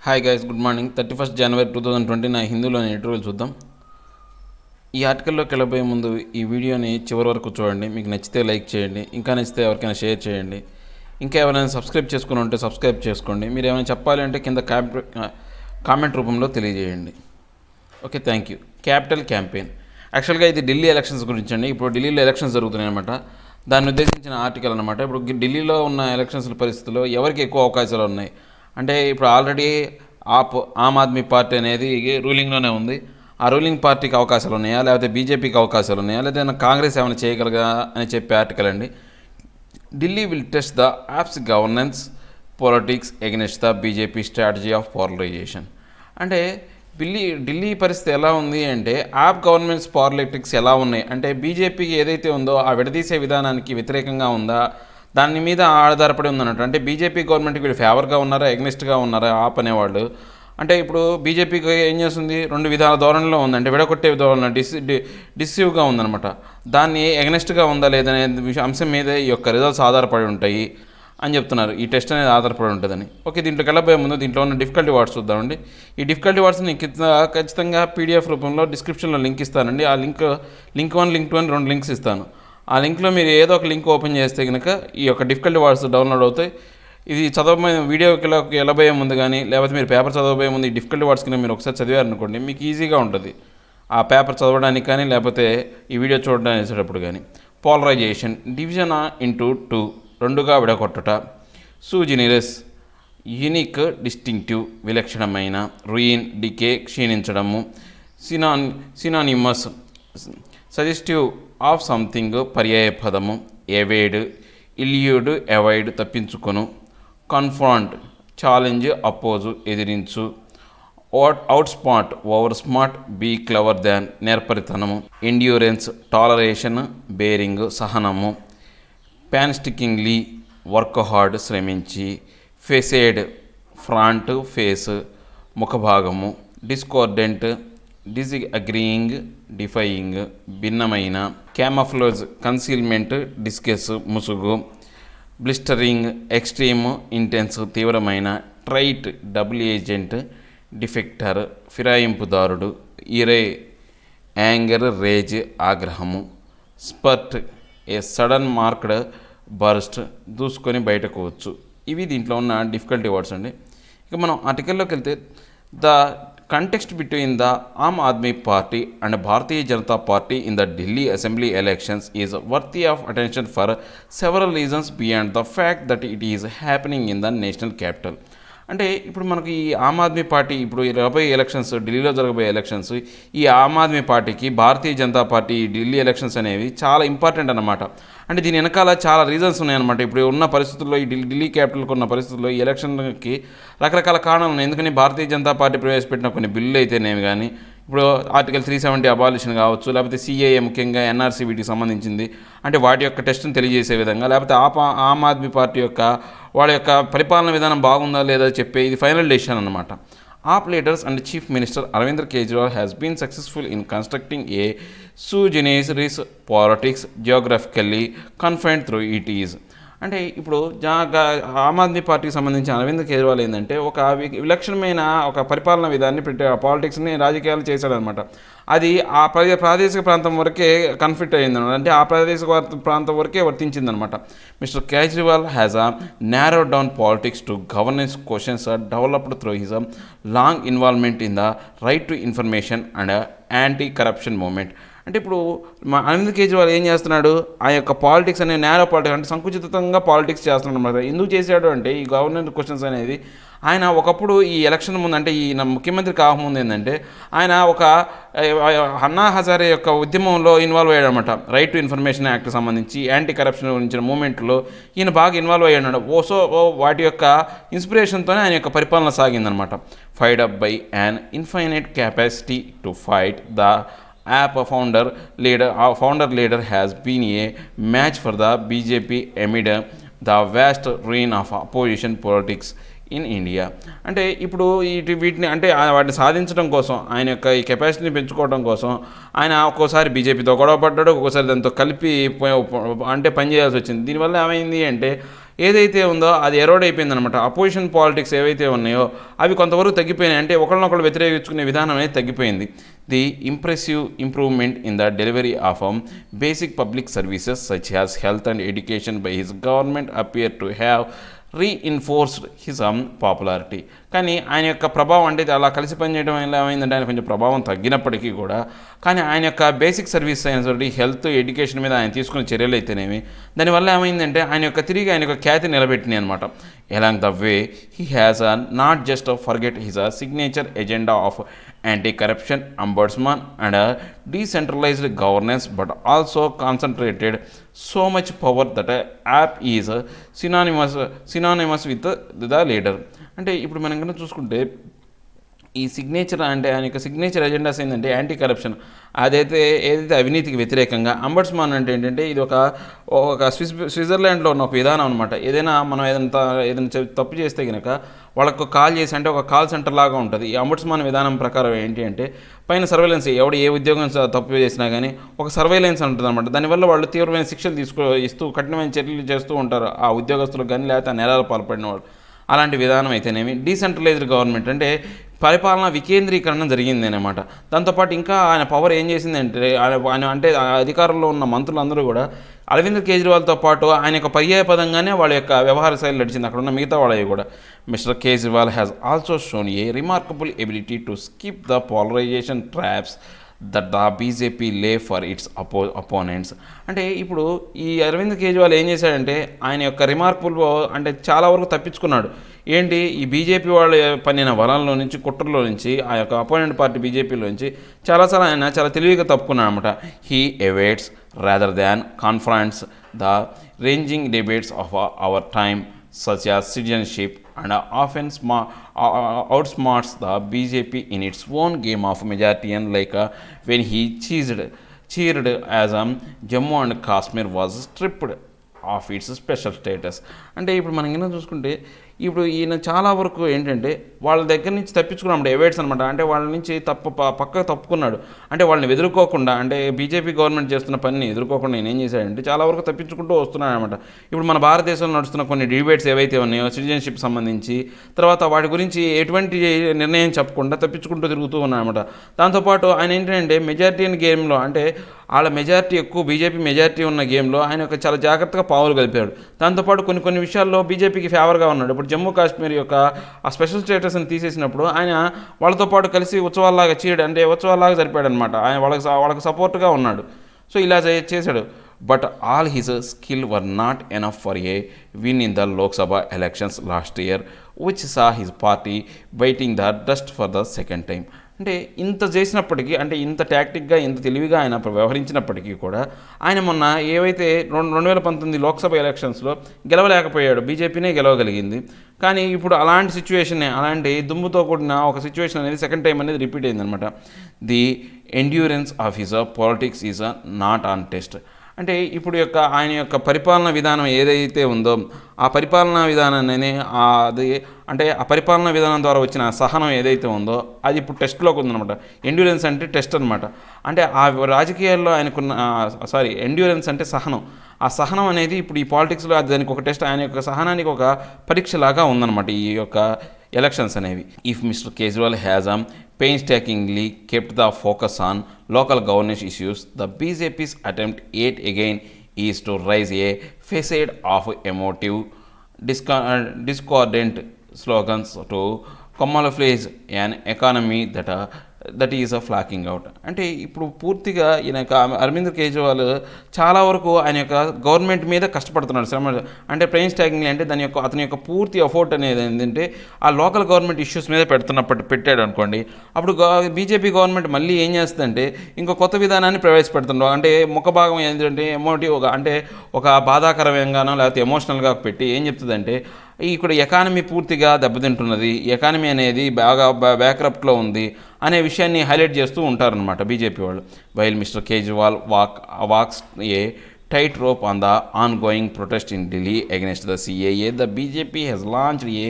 Hi guys, good morning. 31 జనవరి 2020 హిందూలోని editorial చూద్దాం. ఈ ఆర్టికల్లోకి వెళ్ళబోయే ముందు ఈ వీడియోని చివరి వరకు చూడండి. మీకు నచ్చితే లైక్ చేయండి, ఇంకా నచ్చితే ఎవరికైనా షేర్ చేయండి. ఇంకా ఎవరైనా సబ్స్క్రైబ్ చేసుకుని ఉంటే సబ్స్క్రైబ్ చేసుకోండి. మీరు ఏమైనా చెప్పాలి అంటే కింద కామెంట్ రూపంలో తెలియజేయండి. Okay, thank you. Capital campaign. యాక్చువల్గా ఇది ఢిల్లీ ఎలక్షన్స్ గురించి అండి. ఇప్పుడు ఢిల్లీలో ఎలక్షన్స్ జరుగుతున్నాయి అనమాట. దాన్ని ఉద్దేశించిన ఆర్టికల్ అనమాట. ఇప్పుడు ఢిల్లీలో ఉన్న ఎలక్షన్స్ పరిస్థితుల్లో ఎవరికి ఎక్కువ అవకాశాలు ఉన్నాయి అంటే, ఇప్పుడు ఆల్రెడీ ఆమ్ ఆద్మీ పార్టీ అనేది రూలింగ్లోనే ఉంది. ఆ రూలింగ్ పార్టీకి అవకాశాలు ఉన్నాయా, లేకపోతే బీజేపీకి అవకాశాలు ఉన్నాయా, లేదా కాంగ్రెస్ ఏమైనా చేయగలగా అని చెప్పే ఆర్టికల్ అండి. Delhi will test the AAP's governance politics against the BJP strategy of polarisation. అంటే ఢిల్లీ పరిస్థితి ఎలా ఉంది అంటే, యాప్ గవర్నమెంట్స్ పాలిటిక్స్ ఎలా ఉన్నాయి అంటే, బీజేపీకి ఏదైతే ఉందో ఆ విడదీసే విధానానికి వ్యతిరేకంగా ఉందా, దాని మీద ఆధారపడి ఉందన్నట్టు. అంటే బీజేపీ గవర్నమెంట్కి వీళ్ళు ఫేవర్గా ఉన్నారా, ఎగ్నెస్ట్గా ఉన్నారా ఆప్ అనేవాళ్ళు. అంటే ఇప్పుడు బీజేపీకి ఏం చేస్తుంది, రెండు విధాల ధోరణిలో ఉంది. అంటే విడగొట్టే ధోరణి డిసిసివ్గా ఉందన్నమాట. దాన్ని ఎగ్నెస్ట్గా ఉందా లేదనే అంశం మీద ఈ యొక్క రిజల్ట్స్ ఆధారపడి ఉంటాయి అని చెప్తున్నారు. ఈ టెస్ట్ అనేది ఆధారపడి ఉంటుందని. ఓకే, దీంట్లోకి వెళ్ళబోయే ముందు దీంట్లో ఉన్న డిఫికల్టీ వర్డ్స్ చూద్దామండి. ఈ డిఫికల్టీ వర్డ్స్ని ఖచ్చితంగా పీడిఎఫ్ రూపంలో డిస్క్రిప్షన్లో లింక్ ఇస్తానండి. ఆ లింక్ 1, లింక్ 2 అని 2 లింక్స్ ఇస్తాను. ఆ లింక్లో మీరు ఏదో ఒక లింక్ ఓపెన్ చేస్తే కనుక ఈ యొక్క డిఫికల్టీ వర్డ్స్ డౌన్లోడ్ అవుతాయి. ఇది చదవబోయే వీడియోకి వెళ్ళబోయే ముందు కానీ, లేకపోతే మీరు పేపర్ చదవబోయే ముందు ఈ డిఫికల్టీ వర్డ్స్ కింద మీరు ఒకసారి చదివారనుకోండి, మీకు ఈజీగా ఉంటుంది ఆ పేపర్ చదవడానికి కానీ, లేకపోతే ఈ వీడియో చూడడానికి వేసేటప్పుడు కానీ. పోలరైజేషన్, డివిజన్ ఇంటూ 2, రెండుగా విడగొట్టుట. సూజినిరస్, యూనిక్, డిస్టింక్టివ్, విలక్షణమైన. రూయిన్, డికే, క్షీణించడము. సినానిమస్, సజెస్టివ్ ఆఫ్ సంథింగ్, పర్యాయ పదము. ఎవేడ్, ఇల్యూడ్, అవాయిడ్, తప్పించుకొను. కన్ఫ్రాంట్, ఛాలెంజ్, అపోజు, ఎదిరించు. Outsmart, over smart, be clever than, నేర్పరితనము. ఎండ్యూరెన్స్, టాలరేషన్, బేరింగ్, సహనము. ప్యాన్స్టికింగ్లీ, వర్క్ హార్డ్, శ్రమించి. ఫేసేడ్, ఫ్రాంట్, ఫేస్, ముఖభాగము. డిస్కోర్డెంట్, డిస్అగ్రీయింగ్, డిఫైయింగ్, భిన్నమైన. క్యామఫ్లోజ్, కన్సీల్మెంట్, డిస్కస్, ముసుగు. బ్లిస్టరింగ్, ఎక్స్ట్రీమ్, ఇంటెన్స్, తీవ్రమైన. Traitor, double agent, defector, ఫిరాయింపుదారుడు. Ire, anger, rage, ఆగ్రహము. Spurt, a sudden marked burst, దూసుకొని బయటకు వచ్చు. ఇవి దీంట్లో ఉన్న డిఫికల్టీ వర్డ్స్ అండి. ఇక మనం ఆర్టికల్లోకి వెళ్తే, the context between the Aam Aadmi Party and Bharatiya Janata Party in the Delhi Assembly elections is worthy of attention for several reasons beyond the fact that it is happening in the national capital. అంటే ఇప్పుడు మనకి ఈ Aam Aadmi party ఇప్పుడు రాబోయే elections, ఢిల్లీలో జరగబోయే elections, ఈ ఆమ్ ఆద్మీ పార్టీకి భారతీయ జనతా పార్టీ ఢిల్లీ ఎలక్షన్స్ అనేవి చాలా ఇంపార్టెంట్ అన్నమాట. అంటే దీని వెనకాల చాలా రీజన్స్ ఉన్నాయన్నమాట. ఇప్పుడు ఉన్న పరిస్థితుల్లో, ఈ ఢిల్లీ క్యాపిటల్కి ఉన్న పరిస్థితుల్లో ఈ ఎలక్షన్కి రకరకాల కారణాలు ఉన్నాయి. ఎందుకని భారతీయ జనతా పార్టీ ప్రవేశపెట్టిన కొన్ని బిల్లులు అయితేనేమి కానీ, ఇప్పుడు ఆర్టికల్ 370 అబాలిషన్ కావచ్చు, లేకపోతే సిఏఏ, ముఖ్యంగా ఎన్ఆర్సీ, వీటికి సంబంధించింది. అంటే వాటి యొక్క టెస్ట్ని తెలియజేసే విధంగా, లేకపోతే ఆమ్ ఆద్మీ పార్టీ యొక్క వాళ్ళ యొక్క పరిపాలన విధానం బాగుందా లేదా చెప్పే ఇది ఫైనల్ డెసిషన్ అన్నమాట. AAP leaders and chief minister Arvind Kejriwal has been successful in constructing a sui generis politics geographically confined through it is. అంటే ఇప్పుడు ఆమ్ ఆద్మీ పార్టీకి సంబంధించిన అరవింద్ కేజ్రీవాల్ ఏంటంటే, ఒక విలక్షణమైన ఒక పరిపాలన విధాన్ని పాలిటిక్స్ని రాజకీయాలు చేశాడనమాట. అది ఆ ప్రాదేశిక ప్రాంతం వరకే కన్ఫ్లిక్ట్ అయ్యిందనమాట. అంటే ఆ ప్రాదేశిక ప్రాంతం వరకే వర్తించిందనమాట. Mister Kejriwal has narrowed down politics to governance questions developed through his long involvement in the right to information and anti-corruption movement. అంటే ఇప్పుడు అరవింద్ కేజ్రీవాల్ ఏం చేస్తున్నాడు, ఆ యొక్క పాలిటిక్స్ అనే నేరో పాలిటిక్స్ అంటే సంకుచితంగా పాలిటిక్స్ చేస్తున్నాడు అన్నమాట. ఎందుకు చేశాడు అంటే, ఈ గవర్నమెంట్ క్వశ్చన్స్ అనేది ఆయన ఒకప్పుడు ఈ ఎలక్షన్ ముందు, అంటే ఈ ముఖ్యమంత్రి కాకముందు ఏంటంటే, ఆయన ఒక అన్నా హజారే యొక్క ఉద్యమంలో ఇన్వాల్వ్ అయ్యాడు అనమాట. రైట్ టు ఇన్ఫర్మేషన్ యాక్ట్ సంబంధించి యాంటీ కరప్షన్ గురించిన మూమెంట్లో ఈయన బాగా ఇన్వాల్వ్ అయ్యాడు. వాటి యొక్క ఇన్స్పిరేషన్తోనే ఆయన యొక్క పరిపాలన సాగిందనమాట. Fired up by an infinite capacity to fight the founder leader has been a match for the BJP amid the vast ruin of opposition politics in India. అంటే ఇప్పుడు వీటిని అంటే వాటిని సాధించడం కోసం, ఆయన యొక్క ఈ కెపాసిటీని పెంచుకోవడం కోసం ఆయన ఒక్కోసారి బీజేపీతో గొడవ పడ్డాడు, ఒక్కోసారి దాంతో కలిపి అంటే పనిచేయాల్సి వచ్చింది. దీనివల్ల ఏమైంది అంటే, ఏదైతే ఉందో అది ఎరోడ్ అయిపోయిందనమాట. అపోజిషన్ పాలిటిక్స్ ఏవైతే ఉన్నాయో అవి కొంతవరకు తగ్గిపోయినాయి. అంటే ఒకళ్ళనొకళ్ళు వ్యతిరేకించుకునే విధానం అనేది తగ్గిపోయింది. The impressive improvement in the delivery of basic public services such has health and education by his government appear to have reinforced his popularity. కానీ ఆయన యొక్క ప్రభావం అంటే అలా కలిసి పనిచేయడం వల్ల ఏమైందంటే ఆయన కొంచెం ప్రభావం తగ్గినప్పటికీ కూడా కానీ ఆయన యొక్క బేసిక్ సర్వీస్ అయినటువంటి హెల్త్ ఎడ్యుకేషన్ మీద ఆయన తీసుకున్న చర్యలు అయితేనేమి దానివల్ల ఏమైందంటే ఆయన యొక్క తిరిగి ఆయన యొక్క ఖ్యాతి నిలబెట్టినాయి అనమాట. Along the way he has not just forget his signature agenda of anti-corruption ombudsman and a decentralized governance, but also concentrated so much power that a app is synonymous with the leader. అంటే ఇప్పుడు మనం కనుక చూసుకుంటే ఈ signature అంటే ఆయన యొక్క signature agendas ఏంటంటే యాంటీ కరప్షన్, ఏదైతే అవినీతికి వ్యతిరేకంగా. అంబడ్స్మాన్ అంటే ఏంటంటే ఇది ఒక స్విట్జర్లాండ్లో ఉన్న ఒక విధానం అనమాట. మనం ఏదైనా తప్పు చేస్తే కనుక వాళ్ళకు కాల్ చేసి అంటే ఒక కాల్ సెంటర్ లాగా ఉంటుంది. ఈ అంబడ్స్మాన్ విధానం ప్రకారం ఏంటి అంటే పైన సర్వేలెన్స్, ఎవడు ఏ ఉద్యోగం తప్పు చేసినా కానీ ఒక సర్వేలెన్స్ ఉంటుంది అనమాట. దానివల్ల వాళ్ళు తీవ్రమైన శిక్షలు ఇస్తూ కఠినమైన చర్యలు చేస్తూ ఉంటారు ఆ ఉద్యోగస్తులకు కానీ లేకపోతే ఆ నేరాలు పాల్పడిన వాళ్ళు. అలాంటి విధానం అయితేనేమి డీసెంట్రలైజ్డ్ గవర్నమెంట్ అంటే పరిపాలన వికేంద్రీకరణ జరిగింది అనమాట. దాంతోపాటు ఇంకా ఆయన పవర్ ఏం చేసిందంటే ఆయన అంటే అధికారంలో ఉన్న మంత్రులందరూ కూడా అరవింద్ కేజ్రీవాల్తో పాటు ఆయన యొక్క పర్యాయ పదంగానే వాళ్ళ యొక్క వ్యవహార శైలి నడిచింది అక్కడ ఉన్న మిగతా వాళ్ళవి కూడా. Mister Kejriwal has also shown a remarkable ability to skip the polarisation traps that the BJP lay for its opponents. అంటే ఇప్పుడు ఈ అరవింద్ కేజ్రీవాల్ ఏం చేశాడంటే ఆయన యొక్క రిమార్కబుల్ అంటే చాలా వరకు తప్పించుకున్నాడు. ఏంటి ఈ బీజేపీ వాళ్ళు పన్నిన వలంలో నుంచి కుట్రలో నుంచి ఆ యొక్క అపోనెంట్ పార్టీ బీజేపీలో నుంచి చాలాసార్లు ఆయన చాలా తెలివిగా తప్పుకున్నాడు అనమాట. He evades rather than conference the raging debates of our time such as citizenship and often outsmarts the BJP in its own game of majority, like when he cheered as Jammu and Kashmir was stripped of its special status. అంటే ఇప్పుడు మనం ఏమైనా చూసుకుంటే ఇప్పుడు ఈయన చాలా వరకు ఏంటంటే వాళ్ళ దగ్గర నుంచి తప్పించుకున్నాడు, ఎవేట్స్ అనమాట. అంటే వాళ్ళ నుంచి పక్కకు తప్పుకున్నాడు. అంటే వాళ్ళని ఎదుర్కోకుండా అంటే బీజేపీ గవర్నమెంట్ చేస్తున్న పనిని ఎదుర్కోకుండా నేను ఏం చేశాడంటే చాలా వరకు తప్పించుకుంటూ వస్తున్నాడు అనమాట. ఇప్పుడు మన భారతదేశంలో నడుస్తున్న కొన్ని డిబేట్స్ ఏవైతే ఉన్నాయో సిటిజన్షిప్ సంబంధించి తర్వాత వాటి గురించి ఎటువంటి నిర్ణయం చెప్పకుండా తప్పించుకుంటూ తిరుగుతూ ఉన్నాడనమాట. దాంతోపాటు ఆయన ఏంటంటే మెజారిటీ ఇన్ గేమ్లో అంటే వాళ్ళ మెజారిటీ ఎక్కువ బీజేపీ మెజారిటీ ఉన్న గేమ్లో ఆయన ఒక చాలా జాగ్రత్తగా పావులు కలిపాడు. దాంతోపాటు కొన్ని విషయాల్లో బీజేపీకి ఫేవర్గా ఉన్నాడు. ఇప్పుడు జమ్మూ కాశ్మీర్ యొక్క ఆ స్పెషల్ స్టేటస్ని తీసేసినప్పుడు ఆయన వాళ్ళతో పాటు కలిసి ఉత్సవాల్లాగా చేయడం అంటే ఉత్సవాల్లాగా జరిపాడు అనమాట. ఆయన వాళ్ళకి సపోర్ట్గా ఉన్నాడు. సో ఇలా చేశాడు. But all his skill were not enough for a win in the Lok Sabha elections last year which saw his party biting the dust for the second time. అంటే ఇంత చేసినప్పటికీ అంటే ఇంత టాక్టిక్గా ఇంత తెలివిగా ఆయన వ్యవహరించినప్పటికీ కూడా ఆయన మొన్న ఏవైతే 2019 లోక్సభ ఎలక్షన్స్లో గెలవలేకపోయాడు, బీజేపీనే గెలవగలిగింది. కానీ ఇప్పుడు అలాంటి సిచ్యువేషన్ అలాంటి దుమ్ముతో కూడిన ఒక సిచ్యువేషన్ అనేది సెకండ్ టైం అనేది రిపీట్ అయిందనమాట. The endurance of his politics is not on test. అంటే ఇప్పుడు ఆయన యొక్క పరిపాలనా విధానం ఏదైతే ఉందో ఆ పరిపాలనా విధానాన్ని అది అంటే ఆ పరిపాలనా విధానం ద్వారా వచ్చిన సహనం ఏదైతే ఉందో అది ఇప్పుడు టెస్ట్లోకి ఉందన్నమాట. ఎండ్యూరెన్స్ అంటే టెస్ట్ అనమాట. అంటే ఆ రాజకీయాల్లో ఆయనకున్న ఎండ్యూరెన్స్ అంటే సహనం. ఆ సహనం అనేది ఇప్పుడు ఈ పాలిటిక్స్లో దానికి ఒక టెస్ట్, ఆయన యొక్క సహనానికి ఒక పరీక్షలాగా ఉందన్నమాట ఈ యొక్క ఎలక్షన్స్ అనేవి. If mister Kejriwal has painstakingly kept the focus on local governance issues, the BJP's attempt yet again is to raise a facade of emotive, discordant slogans to camouflage an economy that is flocking out. అంటే ఇప్పుడు పూర్తిగా ఈయన అరవింద్ కేజ్రీవాల్ చాలా వరకు ఆయన యొక్క government మీద కష్టపడుతున్నాడు. శ్రమ అంటే ప్రైన్ స్టాకింగ్ అంటే అతని యొక్క పూర్తి ఎఫోర్ట్ అనేది ఏంటంటే ఆ లోకల్ గవర్నమెంట్ ఇష్యూస్ మీద పెట్టాడు అనుకోండి. అప్పుడు బీజేపీ గవర్నమెంట్ మళ్ళీ ఏం చేస్తుందంటే ఇంకో కొత్త విధానాన్ని ప్రవేశపెడుతున్నాడు. అంటే ముఖభాగం ఏంటంటే ఎమోటివ్గా అంటే ఒక బాధాకరంగానో లేకపోతే ఎమోషనల్గా పెట్టి ఏం చెప్తుందంటే ఇక్కడ ఎకానమీ పూర్తిగా దెబ్బతింటున్నది, ఎకానమీ అనేది బాగా బ్యాక్రప్ట్లో ఉంది అనే విషయాన్ని హైలైట్ చేస్తూ ఉంటారనమాట బీజేపీ వాళ్ళు. While mister Kejriwal walks a tightrope on the ongoing protest in Delhi against the CAA, the BJP has launched a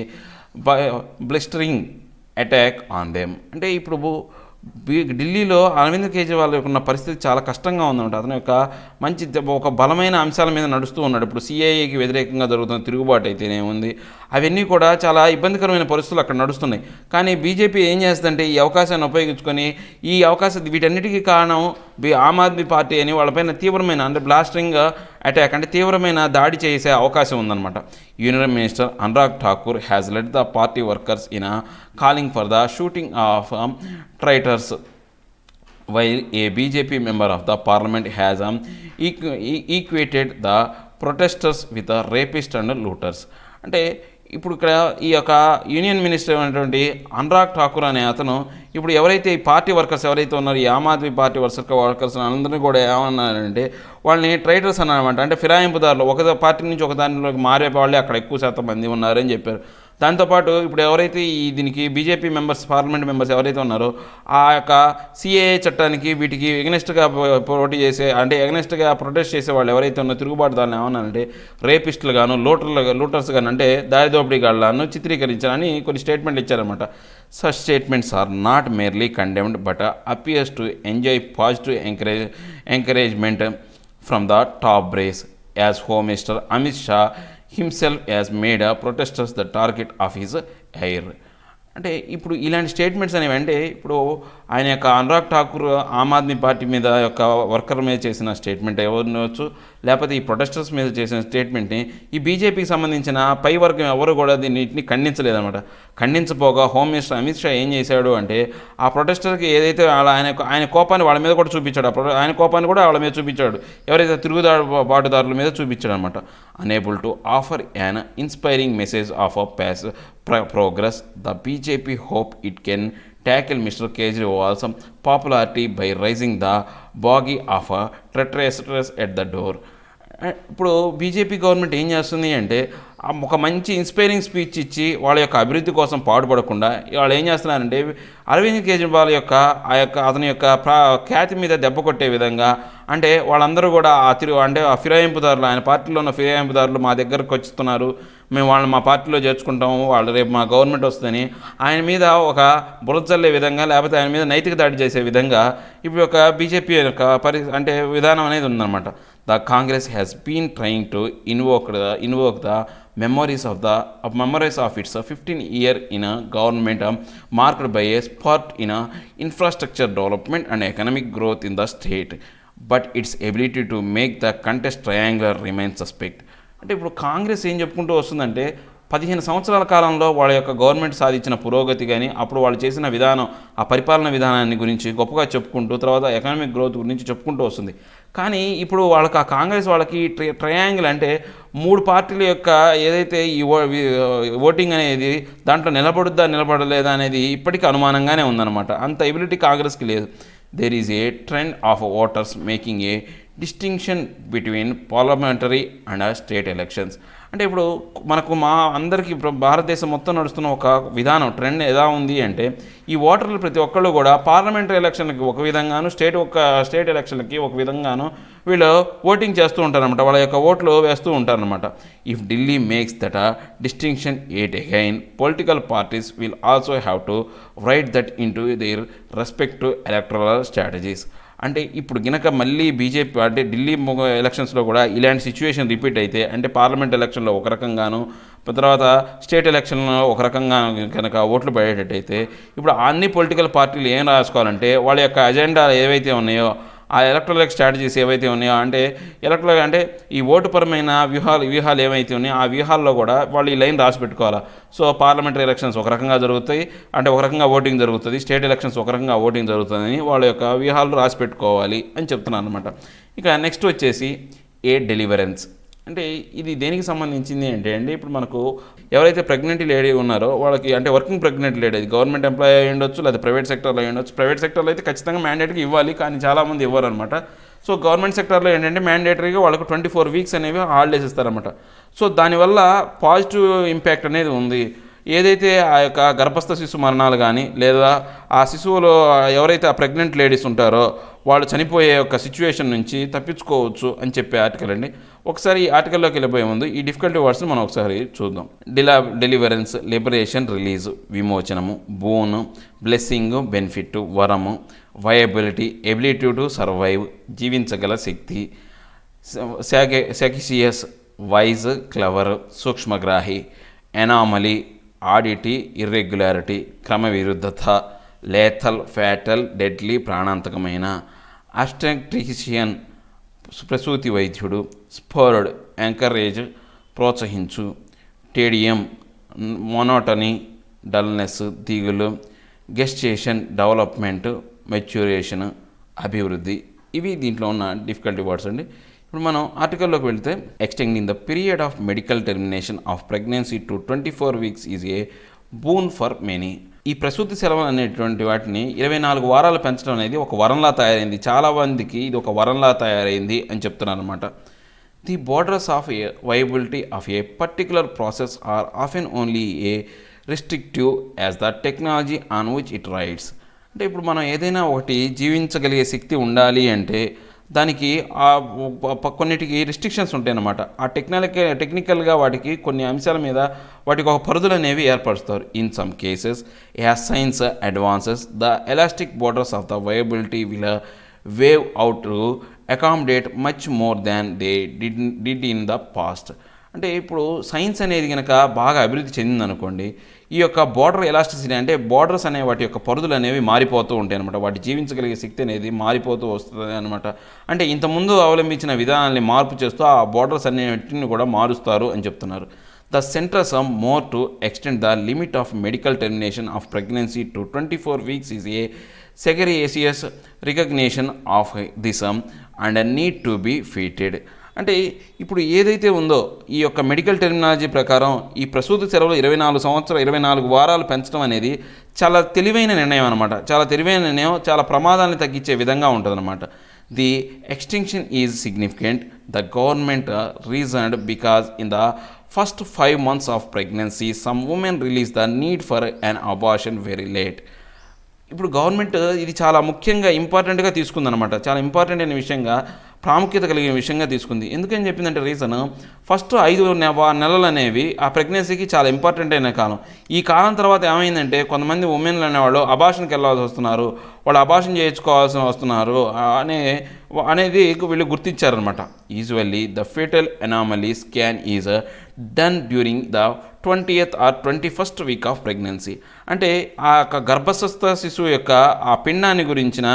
blistering attack on them. అంటే ఇప్పుడు ఢిల్లీలో అరవింద్ కేజ్రీవాల్ యొక్క ఉన్న పరిస్థితి చాలా కష్టంగా ఉందన్నమాట. అతని యొక్క మంచి ఒక బలమైన అంశాల మీద నడుస్తూ ఉన్నాడు. ఇప్పుడు సిఏఏకి వ్యతిరేకంగా జరుగుతున్న తిరుగుబాటు అయితేనే ఉంది, అవన్నీ కూడా చాలా ఇబ్బందికరమైన పరిస్థితులు అక్కడ నడుస్తున్నాయి. కానీ బీజేపీ ఏం చేస్తుందంటే ఈ అవకాశాన్ని ఉపయోగించుకొని ఈ అవకాశం వీటన్నిటికీ కారణం ఆమ్ ఆద్మీ పార్టీ అని వాళ్ళపైన తీవ్రమైన అంటే బ్లాస్టింగ్ అటాక్ అంటే తీవ్రమైన దాడి చేసే అవకాశం ఉందన్నమాట. Union minister Anurag Thakur has lead the party workers in calling for the shooting of traitors while a BJP member of the parliament has equated the protesters with the rapists and looters. అంటే ఇప్పుడు ఇక్కడ ఈ యొక్క యూనియన్ మినిస్టర్ అయినటువంటి అనురాగ్ ఠాకూర్ అనే అతను ఇప్పుడు ఎవరైతే ఈ పార్టీ వర్కర్స్ ఎవరైతే ఉన్నారో ఈ ఆమ్ ఆద్మీ పార్టీ వర్కర్స్ అందరినీ కూడా ఏమన్నారంటే వాళ్ళని ట్రైటర్స్ అన్నమాట. అంటే ఫిరాయింపుదారులు, ఒక పార్టీ నుంచి ఒక దానిలోకి మారే వాళ్ళే అక్కడ ఎక్కువ శాతం మంది ఉన్నారని చెప్పారు. దాంతోపాటు ఇప్పుడు ఎవరైతే దీనికి బీజేపీ మెంబర్స్ పార్లమెంట్ మెంబర్స్ ఎవరైతే ఉన్నారో ఆ యొక్క సిఏఏ చట్టానికి వీటికి ఎగనెస్ట్గా పోటీ చేసే అంటే ఎగనెస్ట్గా ప్రొటెస్ట్ చేసే వాళ్ళు ఎవరైతే ఉన్నారో తిరుగుబాటుదారులు ఏమన్నారంటే రేపిస్టులు గాను లూటర్స్ గాను అంటే దారి దోపిడీగాళ్ళను చిత్రీకరించారని కొన్ని స్టేట్మెంట్లు ఇచ్చారన్నమాట. Such statements are not merely condemned but appears to enjoy positive encouragement from the top brass, as Home Minister Amit Shah himself has made protesters the target of his ire. అంటే ఇప్పుడు ఇలాంటి స్టేట్మెంట్స్ అనేవి అంటే ఇప్పుడు ఆయన యొక్క Anurag Thakur Aam Aadmi party మీద యొక్క వర్కర్ మీద చేసిన స్టేట్మెంట్ ఎవరినవచ్చు, లేకపోతే ఈ ప్రొటెస్టర్స్ మీద చేసిన స్టేట్మెంట్ని ఈ బీజేపీకి సంబంధించిన పై వర్గం ఎవరు కూడా దీన్నిటిని ఖండించలేదన్నమాట. ఖండించపోగా హోమ్ మినిస్టర్ అమిత్ షా ఏం చేశాడు అంటే ఆ ప్రొటెస్టర్కి ఏదైతే ఆయన కోపాన్ని వాళ్ళ మీద కూడా చూపించాడు, ఆయన కోపాన్ని కూడా వాళ్ళ మీద చూపించాడు, ఎవరైతే తిరుగుబాటుదారుల మీద చూపించాడు అనమాట. Unable to offer an inspiring message of a progress, the BJP hope it can tackle Mr. Kejriwal's popularity by raising the bogey of a treacherous at the door. ఇప్పుడు బీజేపీ గవర్నమెంట్ ఏం చేస్తుంది అంటే ఒక మంచి ఇన్స్పైరింగ్ స్పీచ్ ఇచ్చి వాళ్ళ యొక్క అభివృద్ధి కోసం పాటుపడకుండా వాళ్ళు ఏం చేస్తున్నారంటే అరవింద్ కేజ్రీవాల్ యొక్క అతని యొక్క ఖ్యాతి మీద దెబ్బ కొట్టే విధంగా అంటే వాళ్ళందరూ కూడా అంటే ఆ ఫిరాయింపుదారులు, ఆయన పార్టీలో ఉన్న ఫిరాయింపుదారులు మా దగ్గరకు వచ్చుతున్నారు, మేము వాళ్ళని మా పార్టీలో చేర్చుకుంటాము, వాళ్ళు రేపు మా గవర్నమెంట్ వస్తుందని ఆయన మీద ఒక బురదల్లే విధంగా లేకపోతే ఆయన మీద నైతిక దాడి చేసే విధంగా ఇప్పుడు ఒక బీజేపీ యొక్క అంటే విధానం అనేది ఉందన్నమాట. The Congress has been trying to invoke the memories of its 15-year in a government marked by a spurt in infrastructure development and economic growth in the state, but its ability to make the contest triangular remains suspect. అంటే ఇప్పుడు కాంగ్రెస్ ఏం చెప్పుకుంటూ వస్తుందంటే 15 సంవత్సరాల కాలంలో వాళ్ళ యొక్క government సాధించిన పురోగతి కానీ అప్పుడు వాళ్ళు చేసిన విధానం ఆ పరిపాలన విధానాన్ని గురించి గొప్పగా చెప్పుకుంటూ తర్వాత ఎకనామిక్ గ్రోత్ గురించి చెప్పుకుంటూ వస్తుంది. కానీ ఇప్పుడు వాళ్ళకి ఆ కాంగ్రెస్ వాళ్ళకి ట్రయాంగిల్ అంటే 3 పార్టీల యొక్క ఏదైతే ఈ ఓటింగ్ అనేది దాంట్లో నిలబడలేదా అనేది ఇప్పటికీ అనుమానంగానే ఉందన్నమాట. అంత ఎబిలిటీ కాంగ్రెస్కి లేదు. There is a trend of voters making a distinction between parliamentary and state elections. అంటే ఇప్పుడు మనకు అందరికీ భారతదేశం మొత్తం నడుస్తున్న ఒక విధానం ట్రెండ్ ఎలా ఉంది అంటే ఈ ఓటర్లు ప్రతి ఒక్కళ్ళు కూడా పార్లమెంటరీ ఎలక్షన్లకి ఒక విధంగాను స్టేట్ ఎలక్షన్లకి ఒక విధంగాను వీళ్ళు ఓటింగ్ చేస్తూ ఉంటారనమాట, వాళ్ళ యొక్క ఓట్లు వేస్తూ ఉంటారనమాట. If Delhi makes that distinction at again political parties will also have to right that in to their respective electoral strategies. అంటే ఇప్పుడు గినక మళ్ళీ బీజేపీ అంటే ఢిల్లీ ఎలక్షన్స్లో కూడా ఇలాంటి సిచ్యువేషన్ రిపీట్ అయితే అంటే పార్లమెంట్ ఎలక్షన్లో ఒక రకంగాను తర్వాత స్టేట్ ఎలక్షన్లో ఒక రకంగా కనుక ఓట్లు పడేటట్టయితే ఇప్పుడు అన్ని పొలిటికల్ పార్టీలు ఏం రాసుకోవాలంటే వాళ్ళ యొక్క అజెండా ఏవైతే ఉన్నాయో ఆ ఎలక్ట్రల్ స్ట్రాటజీస్ ఏవైతే ఉన్నాయో అంటే ఎలక్ట్రల్ అంటే ఈ ఓటుపరమైన వ్యూహాలు ఏవైతే ఉన్నాయో ఆ వ్యూహాల్లో కూడా వాళ్ళు ఈ లైన్ రాసి పెట్టుకోవాలి. సో పార్లమెంటరీ ఎలక్షన్స్ ఒక రకంగా జరుగుతాయి అంటే ఒక రకంగా ఓటింగ్ జరుగుతుంది, స్టేట్ ఎలక్షన్స్ ఒక రకంగా ఓటింగ్ జరుగుతుందని వాళ్ళ యొక్క వ్యూహాలు రాసి పెట్టుకోవాలి అని చెప్తున్నాను అనమాట. ఇక నెక్స్ట్ వచ్చేసి ఏ డెలివరెన్స్. అంటే ఇది దేనికి సంబంధించింది అంటే అండి ఇప్పుడు మనకు ఎవరైతే ప్రెగ్నెంట్ లేడీ ఉన్నారో వాళ్ళకి అంటే వర్కింగ్ ప్రెగ్నెంట్ లేడీ అది గవర్నమెంట్ ఎంప్లాయీ అయి ఉండొచ్చు లేదా ప్రైవేట్ సెక్టర్లో అయి ఉండొచ్చు. ప్రైవేట్ సెక్టర్లో అయితే ఖచ్చితంగా మ్యాండేటరీగా ఇవ్వాలి, కానీ చాలామంది ఇవ్వరు అనమాట. సో గవర్నమెంట్ సెక్టర్లో ఏంటంటే మ్యాండేటరీగా వాళ్ళకు 24 వీక్స్ అనేవి హాలిడేస్ ఇస్తారన్నమాట. సో దానివల్ల పాజిటివ్ ఇంపాక్ట్ అనేది ఉంది. ఏదైతే ఆ యొక్క గర్భస్థ శిశు మరణాలు కానీ లేదా ఆ శిశువులో ఎవరైతే ఆ ప్రెగ్నెంట్ లేడీస్ ఉంటారో వాళ్ళు చనిపోయే యొక్క సిచ్యువేషన్ నుంచి తప్పించుకోవచ్చు అని చెప్పే ఆర్టికల్ అండి. ఒకసారి ఈ ఆర్టికల్లోకి వెళ్ళిపోయే ముందు ఈ డిఫికల్టీ వర్డ్స్ని మనం ఒకసారి చూద్దాం. డెలివరెన్స్, లిబరేషన్, రిలీజ్, విమోచనము, బోన్, బ్లెస్సింగ్, బెనిఫిట్, వరము, వయబిలిటీ, ఎబిలిటీ టు సర్వైవ్, జీవించగల శక్తి, సెకిషియస్, వైజ్, క్లవర్, సూక్ష్మగ్రాహి, ఎనామలీ, ఆడిటీ, ఇర్రెగ్యులారిటీ, క్రమవిరుద్ధత, లేథల్, ఫ్యాటల్, డెడ్లీ, ప్రాణాంతకమైన, అబ్స్ట్రాక్టిషియన్, ప్రసూతి వైద్యుడు, స్పర్డ్, ఎంకరేజ్, ప్రోత్సహించు, టేడియం, మొనోటనీ, డల్నెస్, దిగులు, గెస్టేషన్, డెవలప్మెంట్, మెచ్యూరేషన్, అభివృద్ధి. ఇవి దీంట్లో ఉన్న డిఫికల్టీ వర్డ్స్ అండి. ఇప్పుడు మనం ఆర్టికల్లోకి వెళ్తే, extending the period of medical termination of pregnancy to 24 weeks is A boon for many. ఈ ప్రసూతి సెలవు అనేటువంటి వాటిని 24 వారాలు పెంచడం అనేది ఒక వరంలా తయారైంది. చాలా మందికి ఇది ఒక వరంలా తయారైంది అని చెప్తున్నారు అనమాట. The borders of a viability of a particular process are often only a restrictive as the technology on which it rides. అంటే ఇప్పుడు మనం ఏదైనా ఒకటి జీవించగలిగే శక్తి ఉండాలి అంటే దానికి కొన్నిటికి రిస్ట్రిక్షన్స్ ఉంటాయన్నమాట. ఆ టెక్నికల్గా వాటికి కొన్ని అంశాల మీద వాటికి ఒక పరిధులు అనేవి ఏర్పరుస్తారు. In some cases as science advances the elastic borders of the viability will wave out to accommodate much more than they did in the past. అంటే ఇప్పుడు సైన్స్ అనేది కనుక బాగా అభివృద్ధి చెందిందనుకోండి, ఈ యొక్క బోర్డర్ ఎలాస్టిసిటీ అంటే బోర్డర్స్ అనే వాటి యొక్క పరిధులు అనేవి మారిపోతూ ఉంటాయి అనమాట. వాటి జీవించగలిగే శక్తి అనేది మారిపోతూ వస్తుంది అనమాట. అంటే ఇంతకుముందు అవలంబించిన విధానాన్ని మార్పు చేస్తూ ఆ బోర్డర్స్ అనేటిని కూడా మారుస్తారు అని చెప్తున్నారు. The centre's move to extend the limit of medical termination of pregnancy to 24 weeks is a sagacious recognition of this and need to be feted. అంటే ఇప్పుడు ఏదైతే ఉందో ఈ యొక్క మెడికల్ టెర్మినాలజీ ప్రకారం ఈ ప్రసూతి సెలవులు 24 వారాలు పెంచడం అనేది చాలా తెలివైన నిర్ణయం అనమాట. చాలా తెలివైన నిర్ణయం, చాలా ప్రమాదాన్ని తగ్గించే విధంగా ఉంటుందన్నమాట. The extension is significant. The government reasoned because in the first 5 months of pregnancy some women release the need for an abortion very late. ఇప్పుడు గవర్నమెంట్ ఇది చాలా ముఖ్యంగా ఇంపార్టెంట్గా తీసుకుందనమాట. చాలా ఇంపార్టెంట్ అయిన విషయంగా, ప్రాముఖ్యత కలిగిన విషయంగా తీసుకుంది. ఎందుకని చెప్పిందంటే రీజన్, ఫస్ట్ 5 నెలలు అనేవి ఆ ప్రెగ్నెన్సీకి చాలా ఇంపార్టెంట్ అయిన కాలం. ఈ కాలం తర్వాత ఏమైందంటే కొంతమంది ఉమెన్లు అనేవాళ్ళు అబార్షన్కి వెళ్ళాల్సి వస్తున్నారు, వాళ్ళు అబార్షన్ చేయించుకోవాల్సి వస్తున్నారు అనేది వీళ్ళు గుర్తించారనమాట. Usually the fetal anomaly scan is done during the 20th or 21st week of pregnancy. అంటే ఆ యొక్క గర్భస్థ శిశువు యొక్క ఆ పిండాన్ని గురించిన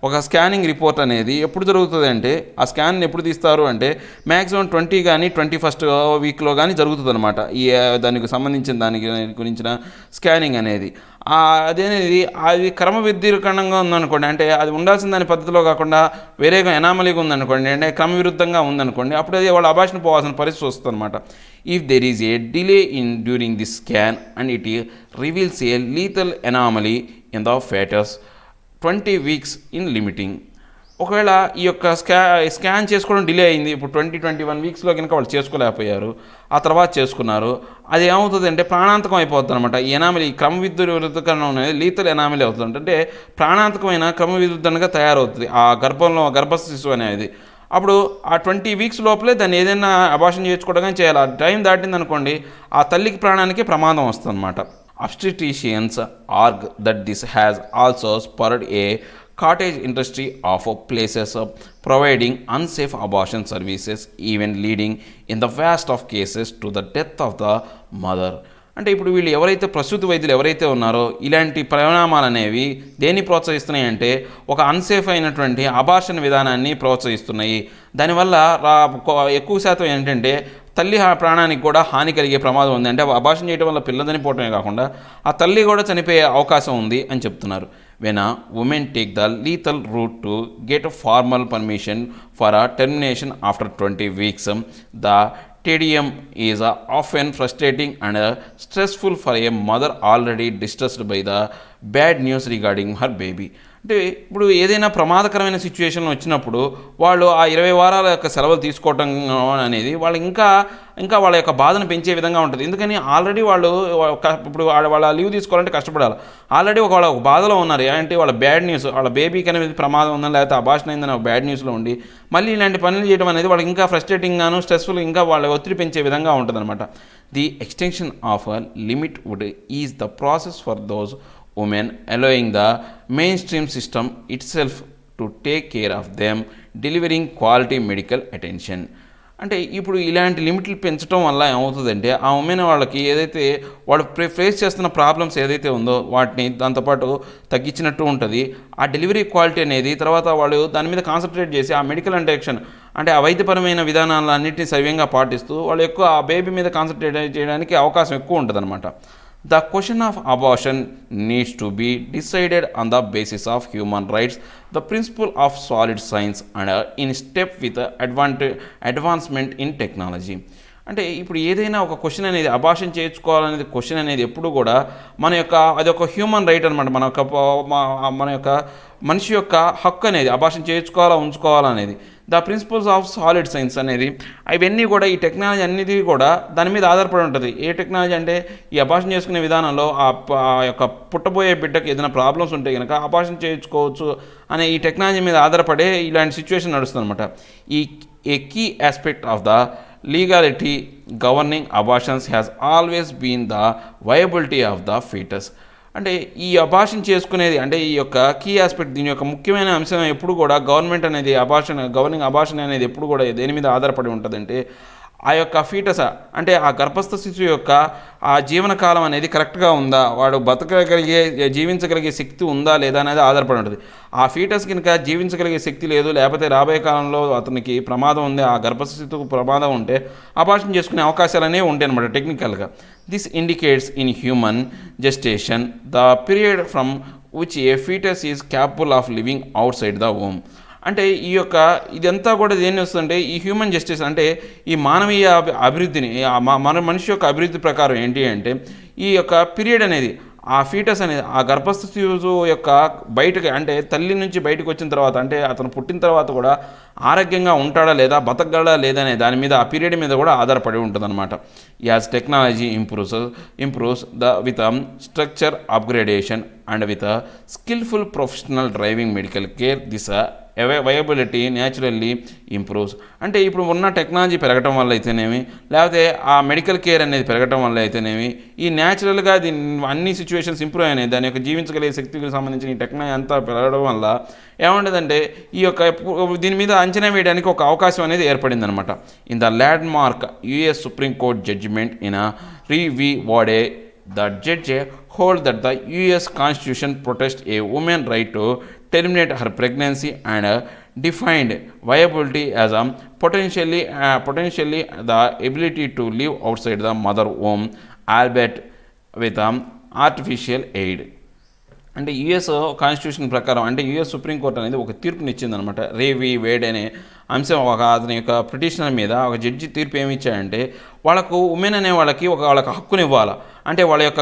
ఒక స్కానింగ్ రిపోర్ట్ అనేది ఎప్పుడు జరుగుతుంది అంటే, ఆ స్కాన్ ఎప్పుడు తీస్తారు అంటే మ్యాక్సిమం 20 కానీ 21st weekలో కానీ జరుగుతుంది అనమాట. ఈ దానికి సంబంధించిన దానికి గురించిన స్కానింగ్ అనేది అదేనేది అది క్రమవిరుద్ధంగా ఉందనుకోండి, అంటే అది ఉండాల్సిన దాని పద్ధతిలో కాకుండా వేరేగా ఎనామలీగా ఉందనుకోండి, అంటే క్రమవిరుద్ధంగా ఉందనుకోండి, అప్పుడు అది వాళ్ళు అబార్షన్ పోవాల్సిన పరిస్థితి వస్తుంది అనమాట. If there is a delay in during the scan and it reveals a lethal anomaly in the fetus 20 weeks in limiting. ఒకవేళ ఈ యొక్క స్కాన్ చేసుకోవడం డిలే అయింది, ఇప్పుడు 20-21 weeksలో కనుక వాళ్ళు చేసుకోలేకపోయారు, ఆ తర్వాత చేసుకున్నారు, అది ఏమవుతుంది అంటే ప్రాణాంతకం అయిపోతుంది అనమాట. ఈ ఎనామలీ క్రమవిరుద్ధకరణం అనేది లీథల్ ఎనామలీ అవుతుంది, అంటే ప్రాణాంతకమైన క్రమవిరుద్ధంగా తయారవుతుంది ఆ గర్భస్థ శిశువు అనేది. అప్పుడు ఆ 20 weeks లోపలే దాన్ని ఏదైనా అబార్షన్ చేసుకోవడం చేయాలి. ఆ టైం దాటిందనుకోండి, ఆ తల్లికి ప్రాణానికి ప్రమాదం వస్తుంది అనమాట. Obstetricians argue that this has also spurred a cottage industry of places providing unsafe abortion services, even leading in the vast of cases to the death of the mother. అంటే ఇప్పుడు వీళ్ళు ఎవరైతే ప్రసూతి వైద్యులు ఎవరైతే ఉన్నారో ఇలాంటి పరిణామాలు అనేవి దేన్ని ప్రోత్సహిస్తున్నాయి అంటే ఒక అన్సేఫ్ అయినటువంటి అబార్షన్ విధానాన్ని ప్రోత్సహిస్తున్నాయి. దానివల్ల ఎక్కువ శాతం ఏంటంటే తల్లి ప్రాణానికి కూడా హాని కలిగే ప్రమాదం ఉంది. అంటే అబార్షన్ చేయడం వల్ల పిల్ల చనిపోవటమే కాకుండా ఆ తల్లి కూడా చనిపోయే అవకాశం ఉంది అని చెప్తున్నారు. When a woman take the lethal route to get a formal permission for a termination after 20 weeks, the tedium is often frustrating and stressful for a mother already distressed by the bad news regarding her baby. అంటే ఇప్పుడు ఏదైనా ప్రమాదకరమైన సిచ్యువేషన్లో వచ్చినప్పుడు వాళ్ళు ఆ 20 వారాల యొక్క సెలవులు తీసుకోవటం అనేది వాళ్ళు ఇంకా వాళ్ళ యొక్క బాధను పెంచే విధంగా ఉంటుంది. ఎందుకని ఆల్రెడీ వాళ్ళు ఇప్పుడు వాళ్ళ లీవ్ తీసుకోవాలంటే కష్టపడాలి. ఆల్రెడీ వాళ్ళ ఒక బాధలో ఉన్నారు. ఏంటంటే వాళ్ళ బ్యాడ్ న్యూస్, వాళ్ళ బేబీకి అనేది ప్రమాదం ఉందని లేకపోతే అబార్షన్ అయిందని ఒక బ్యాడ్ న్యూస్లో ఉండి మళ్ళీ ఇలాంటి పనులు చేయడం అనేది వాళ్ళకి ఇంకా ఫ్రస్ట్రేటింగ్గాను స్ట్రెస్ఫుల్ ఇంకా వాళ్ళ ఒత్తిడి పెంచే విధంగా ఉంటుందన్నమాట. The extension of a limit would is the process for those women, allowing the mainstream system itself to take care of them, delivering quality medical attention. అంటే ఇప్పుడు ఇలాంటి లిమిట్లు పెంచడం వల్ల ఏమవుతుందంటే ఆ ఉమెన్ వాళ్ళకి ఏదైతే వాళ్ళు ఫేస్ చేస్తున్న ప్రాబ్లమ్స్ ఏదైతే ఉందో వాటిని దాంతోపాటు తగ్గించినట్టు ఉంటుంది. ఆ డెలివరీ క్వాలిటీ అనేది తర్వాత వాళ్ళు దాని మీద కాన్సన్ట్రేట్ చేసి ఆ మెడికల్ ఇంటెక్షన్ అంటే ఆ వైద్యపరమైన విధానాలన్నింటినీ సవ్యంగా పాటిస్తూ వాళ్ళు ఎక్కువ ఆ బేబీ మీద కాన్సన్ట్రేట్ చేయడానికి అవకాశం ఎక్కువ ఉంటుంది అనమాట. The question of abortion needs to be decided on the basis of human rights, the principle of solid science, and in step with advancement in technology. అంటే ఇప్పుడు ఏదైనా ఒక క్వశ్చన్ అనేది అబార్షన్ చేయించుకోవాలనేది క్వశ్చన్ అనేది ఎప్పుడు కూడా అది ఒక హ్యూమన్ రైట్ అనమాట. మన యొక్క మనిషి యొక్క హక్కు అనేది అబార్షన్ చేయించుకోవాలా ఉంచుకోవాలా అనేది. The principles of solid science అనేది అవన్నీ కూడా ఈ టెక్నాలజీ అన్నిది కూడా దాని మీద ఆధారపడి ఉంటుంది. ఏ టెక్నాలజీ అంటే ఈ అబార్షన్ చేసుకునే విధానంలో ఆ యొక్క పుట్టబోయే బిడ్డకి ఏదైనా ప్రాబ్లమ్స్ ఉంటే కనుక అబార్షన్ చేయించుకోవచ్చు అనే ఈ టెక్నాలజీ మీద ఆధారపడే ఇలాంటి సిచ్యువేషన్ నడుస్తుంది అనమాట. A key aspect of the legality governing abortions has always been the viability of the fetus. అంటే ఈ అబార్షన్ చేసుకునేది అంటే ఈ యొక్క కీ ఆస్పెక్ట్ దీని యొక్క ముఖ్యమైన అంశం ఎప్పుడు కూడా గవర్నమెంట్ అనేది గవర్నింగ్ అబార్షన్ అనేది ఎప్పుడు కూడా దేని మీద ఆధారపడి ఉంటుందంటే ఆ యొక్క ఫీటస్ అంటే ఆ గర్భస్థ శిశువు యొక్క ఆ జీవనకాలం అనేది కరెక్ట్గా ఉందా, వాడు జీవించగలిగే శక్తి ఉందా లేదా అనేది ఆధారపడి ఉంటుంది. ఆ ఫీటస్ కనుక జీవించగలిగే శక్తి లేదు, లేకపోతే రాబోయే కాలంలో అతనికి ప్రమాదం ఉంది, ఆ గర్భస్థ శిశువుకు ప్రమాదం ఉంటే అబార్షన్ చేసుకునే అవకాశాలు అనేవి ఉంటాయి అన్నమాట టెక్నికల్గా. This indicates in human gestation the period from which A foetus is capable of living out side the home. అంటే ఇదంతా కూడా దేన్ని వస్తుందంటే ఈ హ్యూమన్ జస్టిస్ అంటే ఈ మానవీయ అభివృద్ధిని మన మనిషి యొక్క అభివృద్ధి ప్రకారం ఏంటి అంటే ఈ యొక్క పీరియడ్ అనేది ఆ ఫీటస్ అనేది ఆ గర్భస్థ శిశువు యొక్క బయటకి అంటే తల్లి నుంచి బయటకు వచ్చిన తర్వాత అంటే అతను పుట్టిన తర్వాత కూడా ఆరోగ్యంగా ఉంటాడా లేదా బతకగలడా లేదా అనే దాని మీద ఆ పీరియడ్ మీద కూడా ఆధారపడి ఉంటుందన్నమాట. As technology improves with structure upgradation and with skilful professional driving medical care this viability naturally improves. అంటే ఇప్పుడు ఉన్న టెక్నాలజీ పెరగటం వల్ల అయితేనేమి లేకపోతే ఆ మెడికల్ కేర్ అనేది పెరగటం వల్ల అయితేనేమి ఈ న్యాచురల్గా అన్ని సిచ్యువేషన్స్ ఇంప్రూవ్ అయినాయి. దాని యొక్క జీవించగలిగే శక్తికి సంబంధించిన ఈ టెక్నాలజీ అంతా పెరగడం వల్ల ఏముండదంటే దీని మీద అంచనా వేయడానికి ఒక అవకాశం అనేది ఏర్పడింది అనమాట. In the landmark US Supreme Court judgment in Roe Wade the judge hold that the US Constitution protects a woman's right to terminate her pregnancy and defined viability as a potentially the ability to live outside the mother womb, albeit with artificial aid. అంటే US constitution ప్రకారం అంటే US supreme court అనేది ఒక తీర్పునిచ్చిందనమాట. Wade అనే అంశం అతని యొక్క petitioner మీద ఒక జడ్జి తీర్పు ఏమి ఇచ్చాడంటే వాళ్ళకు ఉమెన్ అనే వాళ్ళకి హక్కుని ఇవ్వాలా, అంటే వాళ్ళ యొక్క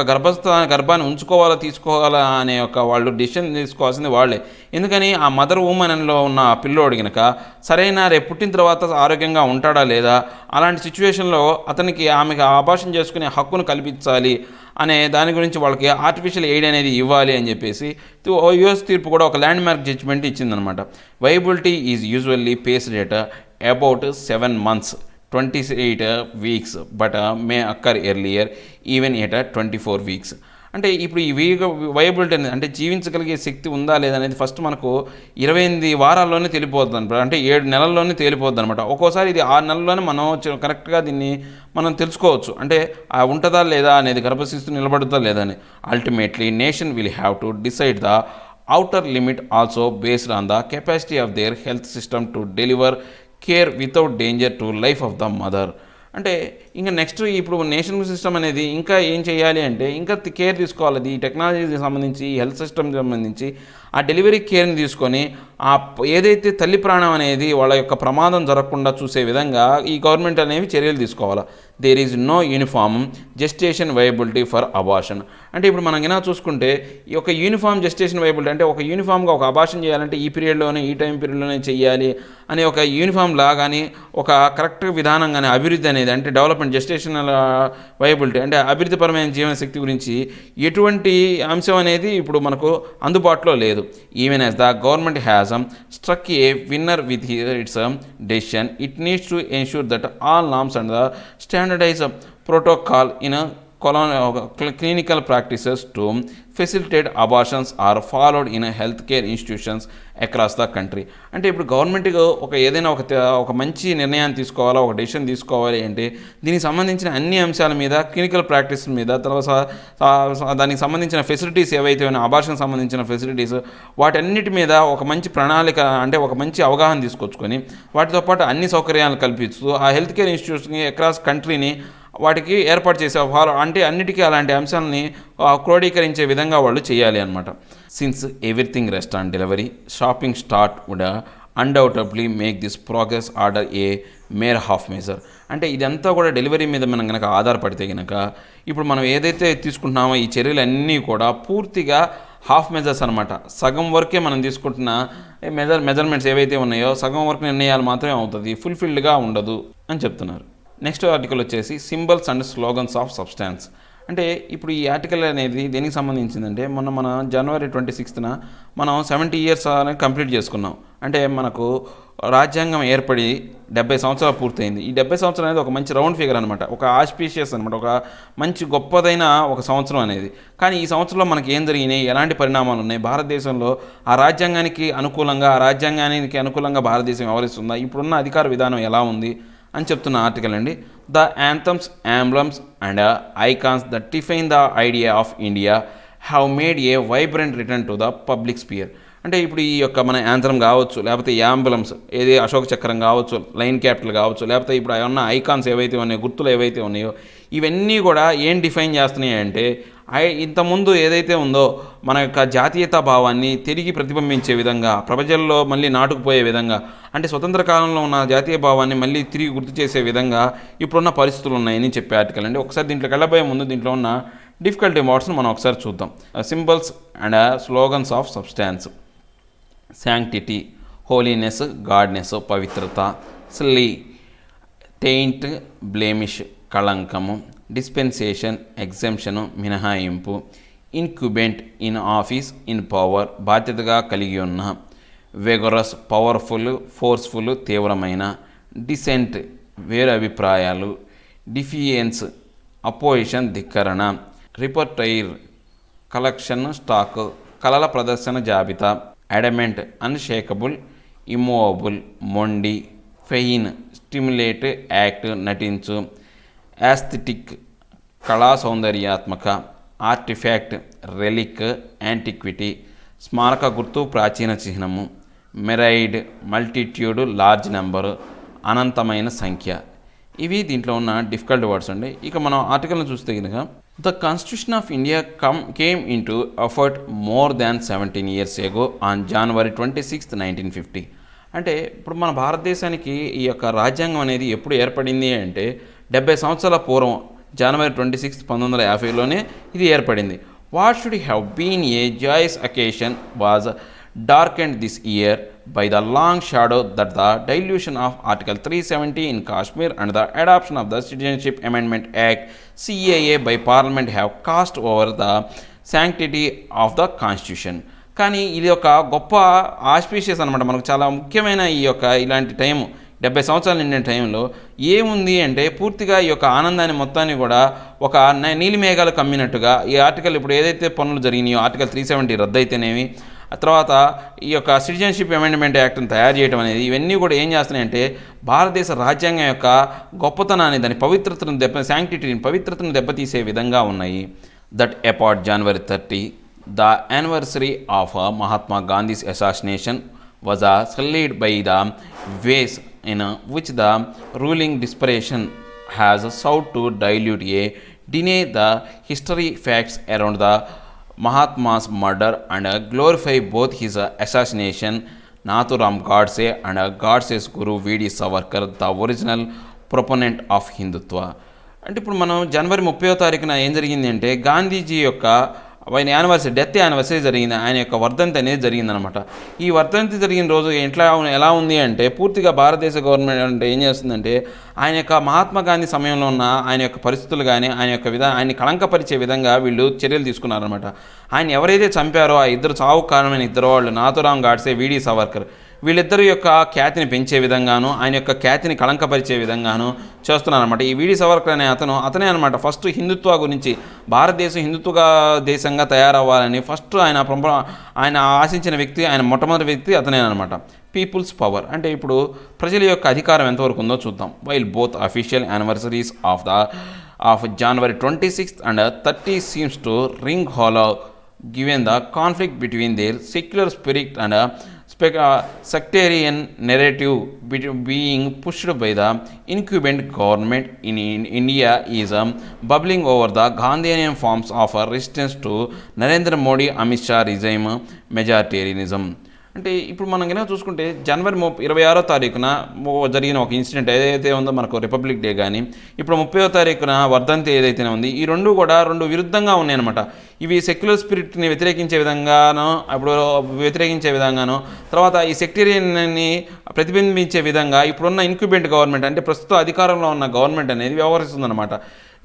గర్భాన్ని ఉంచుకోవాలా తీసుకోవాలా అనే వాళ్ళు డెసిషన్ తీసుకోవాల్సింది వాళ్ళే. ఎందుకని ఆ మదర్ ఉమెన్లో ఉన్న పిల్లోడు కనుక సరైన రేపు పుట్టిన తర్వాత ఆరోగ్యంగా ఉంటాడా లేదా అలాంటి సిచ్యువేషన్లో ఆమెకు అబార్షన్ చేసుకునే హక్కును కల్పించాలి అనే దాని గురించి వాళ్ళకి ఆర్టిఫిషియల్ ఎయిడ్ అనేది ఇవ్వాలి అని చెప్పేసి యుఎస్ తీర్పు కూడా ఒక ల్యాండ్ మార్క్ జడ్జిమెంట్ ఇచ్చిందనమాట. Viability is usually placed at about 7 months 28 weeks but may occur earlier even at 24 weeks. అంటే ఇప్పుడు ఈ వయబిలిటీ అనేది అంటే జీవించగలిగే శక్తి ఉందా లేదా అనేది ఫస్ట్ మనకు 28 వారాల్లోనే తెలిపోతుంది అనమాట. అంటే 7 నెలల్లోనే తేలిపోద్ది అనమాట. ఒక్కోసారి ఇది 6 నెలల్లోనే మనం కరెక్ట్గా దీన్ని మనం తెలుసుకోవచ్చు, అంటే ఉంటుందా లేదా అనేది గర్భశిశువు నిలబడుతుందా లేదా అని. Ultimately nation will have to decide the outer limit also based on the capacity of their health system to deliver care without danger to life of the mother. అంటే ఇంకా నెక్స్ట్ ఇప్పుడు నేషనల్ సిస్టమ్ అనేది ఇంకా ఏం చేయాలి అంటే ఇంకా care తీసుకోవాలి. ఈ టెక్నాలజీకి సంబంధించి, ఈ హెల్త్ సిస్టమ్కి సంబంధించి ఆ డెలివరీ కేర్ని తీసుకొని ఏదైతే తల్లి ప్రాణం అనేది వాళ్ళ యొక్క ప్రమాదం జరగకుండా చూసే విధంగా ఈ గవర్నమెంట్ అనేవి చర్యలు తీసుకోవాలి. There is no uniform gestation viability for abortion. అంటే ఇప్పుడు మనం ఇలా చూసుకుంటే ఈ యొక్క యూనిఫామ్ జెస్టేషన్ వైబిలిటీ అంటే ఒక యూనిఫామ్గా ఒక అబార్షన్ చేయాలంటే ఈ పీరియడ్లోనే, ఈ టైం పీరియడ్లోనే చేయాలి అనే ఒక యూనిఫామ్ లాగానే ఒక కరెక్ట్ విధానంగానే అభివృద్ధి అనేది అంటే డెవలప్మెంట్ జెస్టేషనల్ వైబిలిటీ అంటే అభివృద్ధిపరమైన జీవన శక్తి గురించి ఎటువంటి అంశం అనేది ఇప్పుడు మనకు అందుబాటులో లేదు. Even as the government has struck a winner with its decision, it needs to ensure that all norms and the standardized protocol in clinical practices to facilitate abortions are followed in healthcare institutions across the country. అంటే ఇప్పుడు government ఏదైనా ఒక మంచి నిర్ణయాన్ని తీసుకోవాలా, ఒక decision తీసుకోవాలి అంటే దీనికి సంబంధించిన అన్ని అంశాల మీద, క్లినికల్ ప్రాక్టీస్ మీద, తర్వాత దానికి సంబంధించిన ఫెసిలిటీస్ ఏవైతే ఉన్నాయో, అబార్షన్కి సంబంధించిన ఫెసిలిటీస్, వాటన్నిటి మీద ఒక మంచి ప్రణాళిక అంటే ఒక మంచి అవగాహన తీసుకొచ్చుకొని వాటితో పాటు అన్ని సౌకర్యాలను కల్పిస్తూ ఆ హెల్త్ కేర్ ఇన్స్టిట్యూట్స్ని అక్రాస్ కంట్రీని వాటికి ఏర్పాటు చేసే అంటే అన్నిటికీ అలాంటి అంశాలని క్రోడీకరించే విధంగా వాళ్ళు చేయాలి అనమాట. Since everything rest on delivery, shopping start would undoubtedly make this progress order a mere half measure. అంటే ఇదంతా కూడా డెలివరీ మీద మనం కనుక ఆధారపడితే కనుక ఇప్పుడు మనం ఏదైతే తీసుకుంటున్నామో ఈ చర్యలన్నీ కూడా పూర్తిగా హాఫ్ మెజర్స్ అనమాట. సగం వరకే మనం తీసుకుంటున్న మెజర్మెంట్స్ ఏవైతే ఉన్నాయో సగం వరకు నిర్ణయాలు మాత్రమే అవుతుంది, ఫుల్ఫిల్డ్గా ఉండదు అని చెప్తున్నారు. నెక్స్ట్ ఆర్టికల్ వచ్చేసి symbols and slogans of substance. అంటే ఇప్పుడు ఈ ఆర్టికల్ అనేది దేనికి సంబంధించిందంటే మన జనవరి 26న మనం 70 years అనేది కంప్లీట్ చేసుకున్నాం. అంటే మనకు రాజ్యాంగం ఏర్పడి 70 సంవత్సరాలు పూర్తయింది. ఈ 70 సంవత్సరాలు అనేది ఒక మంచి రౌండ్ ఫిగర్ అనమాట, ఒక ఆస్పీషియస్ అనమాట, ఒక మంచి గొప్పదైన ఒక సంవత్సరం అనేది. కానీ ఈ సంవత్సరంలో మనకి ఏం జరిగినాయి, ఎలాంటి పరిణామాలు ఉన్నాయి, భారతదేశంలో ఆ రాజ్యాంగానికి అనుకూలంగా భారతదేశం వ్యవహరిస్తుందా, ఇప్పుడున్న అధికార విధానం ఎలా ఉంది అని చెప్తున్న ఆర్టికల్ అండి. The anthems, emblems and icons that define the idea of India have made a vibrant return to the public sphere. అంటే ఇప్పుడు ఈ యొక్క మన యాంథమ్ కావచ్చు, లేకపోతే యాంబులమ్స్ ఏది అశోక చక్రం కావచ్చు, లైన్ క్యాపిటల్ కావచ్చు, లేకపోతే ఇప్పుడు ఉన్న ఐకాన్స్ ఏవైతే ఉన్నాయో, గుర్తులు ఏవైతే ఉన్నాయో, ఇవన్నీ కూడా ఏం డిఫైన్ చేస్తున్నాయి అంటే ఇంతకుముందు ఏదైతే ఉందో మన యొక్క జాతీయతా భావాన్ని తిరిగి ప్రతిబింబించే విధంగా, ప్రజల్లో మళ్ళీ నాటుకుపోయే విధంగా, అంటే స్వతంత్ర కాలంలో ఉన్న జాతీయ భావాన్ని మళ్ళీ తిరిగి గుర్తు చేసే విధంగా ఇప్పుడున్న పరిస్థితులు ఉన్నాయని చెప్పే ఆర్టికల్ అండి. ఒకసారి దీంట్లోకి వెళ్ళబోయే ముందు దీంట్లో ఉన్న డిఫికల్టీ వర్డ్స్ని మనం ఒకసారి చూద్దాం. Symbols and slogans of substance. Sanctity, holiness, godliness, పవిత్రత. స్లీ, టెయింట్, బ్లేమిష్, కళంకము. డిస్పెన్సేషన్, ఎగ్జెంప్షను, మినహాయింపు. Incumbent, in office, in power, బాధ్యతగా కలిగి ఉన్న. వెగరస్, పవర్ఫుల్, ఫోర్స్ఫుల్, తీవ్రమైన. డిసెంట్, వేరే అభిప్రాయాలు. డిఫియన్స్, అపోజిషన్, ధిక్కరణ. రిపర్టైర్, కలెక్షన్, స్టాక్, కళల ప్రదర్శన జాబితా. అడమెంట్, అన్షేకబుల్, ఇమ్మూవబుల్, మొండి. ఫెయిన్, స్టిమ్యులేట్, యాక్ట్, నటించు. యాస్థెటిక్, కళా సౌందర్యాత్మక. ఆర్టిఫాక్ట్, రెలిక్, యాంటిక్విటీ, స్మారక గుర్తు, ప్రాచీన చిహ్నము. మెరైడ్, మల్టిట్యూడ్, లార్జ్ నెంబరు, అనంతమైన సంఖ్య. ఇవి దీంట్లో ఉన్న డిఫికల్ట్ వర్డ్స్ అండి. ఇక మనం ఆర్టికల్ని చూస్తే కనుక the constitution of India came in to effort more than 17 years ago on January 26, 1950. అంటే ఇప్పుడు మన భారతదేశానికి ఈ యొక్క రాజ్యాంగం అనేది ఎప్పుడు ఏర్పడింది అంటే 70 సంవత్సరాల పూర్వం January 26, 1950లోనే ఇది ఏర్పడింది. What should have been a joyous occasion was darkened this year by the long shadow that the dilution of Article 370 in Kashmir and the adoption of the Citizenship Amendment Act CAA by Parliament have cast over the sanctity of the Constitution. కానీ ఇది ఒక గొప్ప auspicious అనమాట, మనకు చాలా ముఖ్యమైన ఈ యొక్క ఇలాంటి టైము 70 సంవత్సరాలు నిండిన టైంలో ఏముంది అంటే పూర్తిగా ఈ యొక్క ఆనందాన్ని మొత్తాన్ని కూడా ఒక నీలి మేఘాలు కమ్మినట్టుగా ఈ ఆర్టికల్ ఇప్పుడు ఏదైతే పనులు జరిగినాయో ఆర్టికల్ 370 రద్దు అయితేనేవి, ఆ తర్వాత ఈ యొక్క సిటిజన్షిప్ అమెండ్మెంట్ యాక్ట్ని తయారు చేయడం అనేది ఇవన్నీ కూడా ఏం చేస్తున్నాయంటే భారతదేశ రాజ్యాంగం యొక్క గొప్పతనాన్ని, దాని పవిత్రతను పవిత్రతను దెబ్బతీసే విధంగా ఉన్నాయి. That apart January 30, the anniversary of Mahatma Gandhi's assassination was sullied by the ways in which the ruling desperation has sought to dilute deny the history facts around the Mahatma's murder and glorify both his assassination. Nathuram Godse and Godse's Guru V.D. Savarkar, the original proponent of Hindutva. అంటే ఇప్పుడు మనం జనవరి 30వ తారీఖున ఏం జరిగింది అంటే గాంధీజీ యొక్క ఆయన anniversary, death anniversary జరిగింది. ఆయన యొక్క వర్ధంతి అనేది జరిగిందనమాట. ఈ వర్ధంతి జరిగిన రోజు ఎలా ఉంది అంటే పూర్తిగా భారతదేశ గవర్నమెంట్ ఏం చేస్తుందంటే ఆయన యొక్క మహాత్మా గాంధీ సమయంలో ఉన్న ఆయన యొక్క పరిస్థితులు కానీ ఆయన యొక్క ఆయన్ని కళంకపరిచే విధంగా వీళ్ళు చర్యలు తీసుకున్నారనమాట. ఆయన ఎవరైతే చంపారో ఆ ఇద్దరు చావు కారణమైన ఇద్దరు వాళ్ళు నాథురామ్ గాడ్సే, వీడి సావర్కర్, వీళ్ళిద్దరి యొక్క ఖ్యాతిని పెంచే విధంగాను ఆయన యొక్క ఖ్యాతిని కళంకపరిచే విధంగాను చేస్తున్నారనమాట. ఈ వీడి సావర్కర్ అనే అతనే అనమాట ఫస్ట్ హిందుత్వ గురించి, భారతదేశం హిందుత్వ దేశంగా తయారవ్వాలని ఫస్ట్ ఆయన ఆశించిన వ్యక్తి, ఆయన మొట్టమొదటి వ్యక్తి అతనే అనమాట. పీపుల్స్ పవర్ అంటే ఇప్పుడు ప్రజల యొక్క అధికారం ఎంతవరకు ఉందో చూద్దాం. While both official anniversaries of January 26th and 30 seems to ring hollow given the conflict between their secular spirit and sectarian narrative being pushed by the incumbent government in India is bubbling over the Gandhian forms of resistance to Narendra Modi Amit Shah regime majoritarianism. అంటే ఇప్పుడు మనం కనుక చూసుకుంటే జనవరి 26వ తారీఖున జరిగిన ఒక incident ఏదైతే ఉందో మనకు రిపబ్లిక్ డే కానీ ఇప్పుడు 30వ తారీఖున వర్ధంతి ఏదైతే ఉంది, ఈ రెండు కూడా రెండు విరుద్ధంగా ఉన్నాయన్నమాట. ఇవి సెక్యులర్ స్పిరిట్ని వ్యతిరేకించే విధంగాను తర్వాత ఈ సెక్టేరియన్ని ప్రతిబింబించే విధంగా ఇప్పుడున్న ఇన్క్యుబెంట్ గవర్నమెంట్ అంటే ప్రస్తుత అధికారంలో ఉన్న గవర్నమెంట్ అనేది వ్యవహరిస్తుందన్నమాట.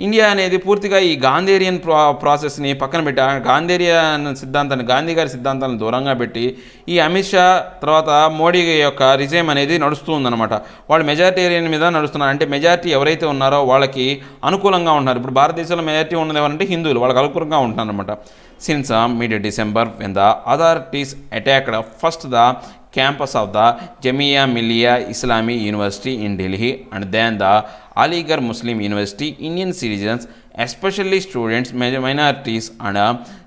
ఇండియా అనేది పూర్తిగా ఈ గాంధేరియన్ ప్రాసెస్ని పక్కన పెట్టి గాంధేరియన్ సిద్ధాంతాన్ని, గాంధీ గారి సిద్ధాంతాలను దూరంగా పెట్టి ఈ అమిత్ షా తర్వాత మోడీ యొక్క రిజైమ్ అనేది నడుస్తూ ఉందన్నమాట. వాళ్ళు మెజారిటేరియన్ మీద నడుస్తున్నారు. అంటే మెజారిటీ ఎవరైతే ఉన్నారో వాళ్ళకి అనుకూలంగా ఉంటున్నారు. ఇప్పుడు భారతదేశంలో మెజారిటీ ఉన్నది ఎవరంటే హిందువులు, వాళ్ళకి అనుకూలంగా ఉంటున్నారు అనమాట. Since mid-December when the authorities attacked first the campus of the Jamia Millia Islami University in Delhi and then the Aligarh Muslim University, Indian citizens, especially students, minorities and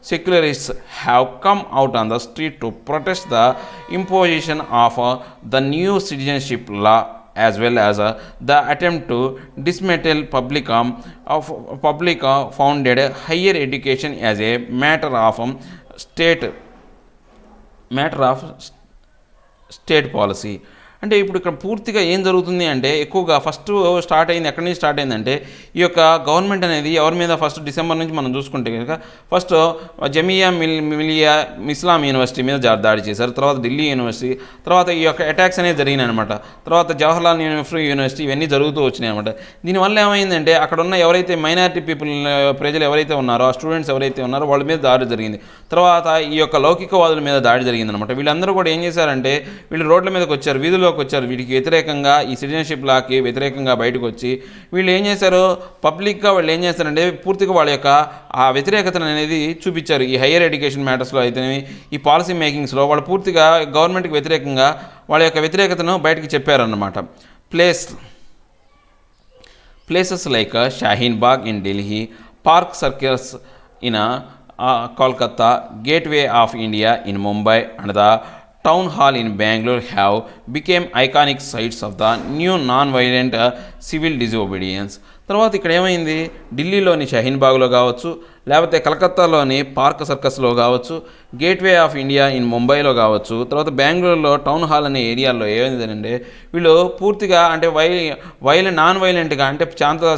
secularists have come out on the street to protest the imposition of the new citizenship law as well as the attempt to dismantle public founded higher education as a matter of state policy. అంటే ఇప్పుడు ఇక్కడ పూర్తిగా ఏం జరుగుతుంది అంటే ఎక్కువగా first start అయింది ఎక్కడి నుంచి స్టార్ట్ అయిందంటే ఈ యొక్క గవర్నమెంట్ అనేది ఎవరి మీద ఫస్ట్ డిసెంబర్ నుంచి మనం చూసుకుంటే కనుక ఫస్ట్ జమియా మిలియా ఇస్లాం యూనివర్సిటీ మీద దాడి చేశారు. తర్వాత ఢిల్లీ యూనివర్సిటీ, తర్వాత ఈ యొక్క అటాక్స్ అనేది జరిగినాయి అనమాట. తర్వాత జవహర్లాల్ యూనివర్సిటీ ఇవన్నీ జరుగుతూ వచ్చినాయి అనమాట. దీనివల్ల ఏమైందంటే అక్కడ ఉన్న ఎవరైతే మైనారిటీ ప్రజలు ఎవరైతే ఉన్నారో, ఆ స్టూడెంట్స్ ఎవరైతే ఉన్నారో వాళ్ళ మీద దాడి జరిగింది. తర్వాత ఈ యొక్క లౌకికవాదుల మీద దాడి జరిగిందనమాట. వీళ్ళందరూ కూడా ఏం చేశారంటే వీళ్ళు రోడ్ల మీదకి వచ్చారు, వీధుల్లోకి వచ్చారు. వీటికి వ్యతిరేకంగా ఈ సిటిజన్షిప్ లాకి వ్యతిరేకంగా బయటకు వచ్చి వీళ్ళు ఏం చేశారు, పబ్లిక్గా వాళ్ళు ఏం చేస్తారంటే పూర్తిగా వాళ్ళ యొక్క ఆ వ్యతిరేకతను అనేది చూపించారు. ఈ హైయర్ ఎడ్యుకేషన్ మ్యాటర్స్లో అయితేనేమి ఈ పాలసీ మేకింగ్స్లో వాళ్ళు పూర్తిగా గవర్నమెంట్కి వ్యతిరేకంగా వాళ్ళ యొక్క వ్యతిరేకతను బయటకు చెప్పారన్నమాట. Places like Shaheen Bagh in Delhi, Park Circus in Kolkata, Gateway of India in Mumbai and the Town Hall in Bangalore have become iconic sites of the new non-violent civil disobedience. తర్వాత ఇక్కడ ఏమైంది, ఢిల్లీలోని షహీన్ బాగ్లో కావచ్చు, లేకపోతే కలకత్తాలోని పార్క్ సర్కస్లో కావచ్చు, గేట్వే ఆఫ్ ఇండియా ఇన్ ముంబైలో కావచ్చు, తర్వాత బెంగళూరులో టౌన్ హాల్ అనే ఏరియాలో ఏమైందంటే వీళ్ళు పూర్తిగా అంటే నాన్ వైలెంట్గా అంటే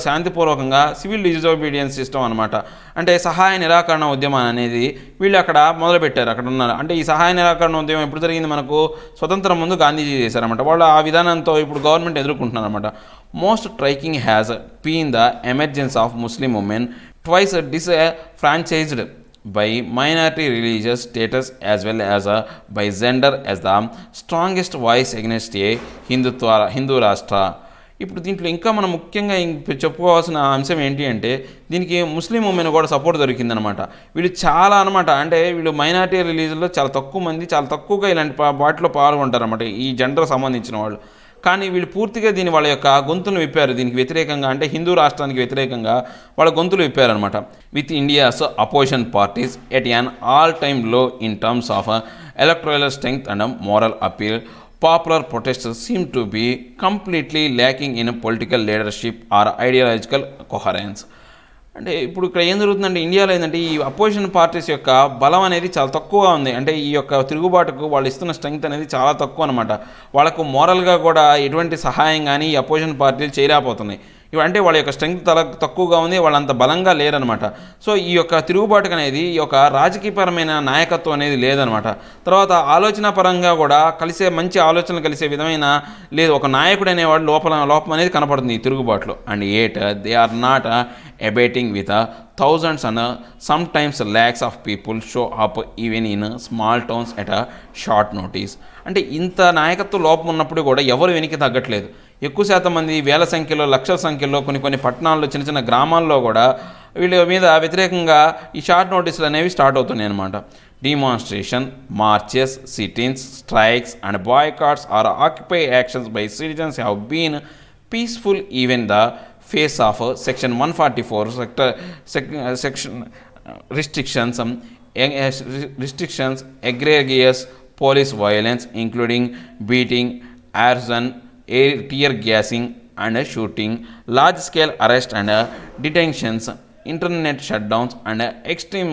శాంతిపూర్వకంగా సివిల్ డిజోబీడియన్స్ సిస్టమ్ అనమాట. అంటే సహాయ నిరాకరణ ఉద్యమం అనేది వీళ్ళు అక్కడ మొదలుపెట్టారు. అక్కడ ఉన్నారు అంటే ఈ సహాయ నిరాకరణ ఉద్యమం ఎప్పుడు జరిగింది, మనకు స్వతంత్రం ముందు గాంధీజీ చేశారన్నమాట. వాళ్ళు ఆ విధానంతో ఇప్పుడు గవర్నమెంట్ ఎదుర్కొంటున్నారు అనమాట. Most striking has been the emergence of Muslim women twice disfranchised by minority religious status as well as by gender as the strongest voice against a Hindu రాష్ట్ర. ఇప్పుడు దీంట్లో ఇంకా మనం ముఖ్యంగా చెప్పుకోవాల్సిన అంశం ఏంటి అంటే దీనికి ముస్లిం ఉమెన్ కూడా సపోర్ట్ దొరికిందనమాట. వీళ్ళు చాలా అనమాట అంటే వీళ్ళు మైనారిటీ రిలీజియన్లో చాలా తక్కువ మంది చాలా తక్కువగా ఇలాంటి వాటిలో పాల్గొంటారన్నమాట ఈ జెండర్ సంబంధించిన వాళ్ళు. కానీ వీళ్ళు పూర్తిగా దీని వాళ్ళ యొక్క గొంతులు విప్పారు దీనికి వ్యతిరేకంగా, అంటే హిందూ రాష్ట్రానికి వ్యతిరేకంగా వాళ్ళ గొంతులు విప్పారనమాట. With India's opposition parties at an all time low in terms of electoral strength and moral appeal, popular protests seem to be completely lacking in political leadership or ideological coherence. అంటే ఇప్పుడు ఇక్కడ ఏం జరుగుతుందంటే ఇండియాలో ఏంటంటే ఈ అపోజిషన్ పార్టీస్ యొక్క బలం అనేది చాలా తక్కువగా ఉంది. అంటే ఈ యొక్క తిరుగుబాటుకు వాళ్ళు ఇస్తున్న స్ట్రెంగ్త్ అనేది చాలా తక్కువ అనమాట. వాళ్ళకు మోరల్గా కూడా ఎటువంటి సహాయం కానీ ఈ అపోజిషన్ పార్టీలు చేయలేకపోతున్నాయి. అంటే వాళ్ళ యొక్క స్ట్రెంగ్త్ తక్కువగా ఉంది, వాళ్ళంత బలంగా లేరనమాట. సో ఈ యొక్క తిరుగుబాటుకు అనేది ఈ యొక్క రాజకీయపరమైన నాయకత్వం అనేది లేదనమాట. తర్వాత ఆలోచన పరంగా కూడా మంచి ఆలోచనలు కలిసే విధమైన లేదు, ఒక నాయకుడు అనేవాడు లోపం అనేది కనపడుతుంది ఈ తిరుగుబాటులో. And they are not abating with thousands and sometimes lakhs of people show up even in small towns at a short notice. అంటే ఇంత నాయకత్వ లోపం ఉన్నప్పుడు కూడా ఎవరు వెనక్కి తగ్గట్లేదు. ఎక్కువ శాతం మంది వేల సంఖ్యలో లక్షల సంఖ్యలో కొన్ని పట్టణాల్లో చిన్న చిన్న గ్రామాల్లో కూడా వీళ్ళ మీద వ్యతిరేకంగా ఈ షార్ట్ నోటీసులు అనేవి స్టార్ట్ అవుతున్నాయి అన్నమాట. Demonstrations, marches, sit-ins, strikes and boycotts or occupy actions by citizens have been peaceful even the face of section 144 section restrictions egregious police violence including beating, arson, tear gassing and shooting, large scale arrest and detentions, internet shutdowns and extreme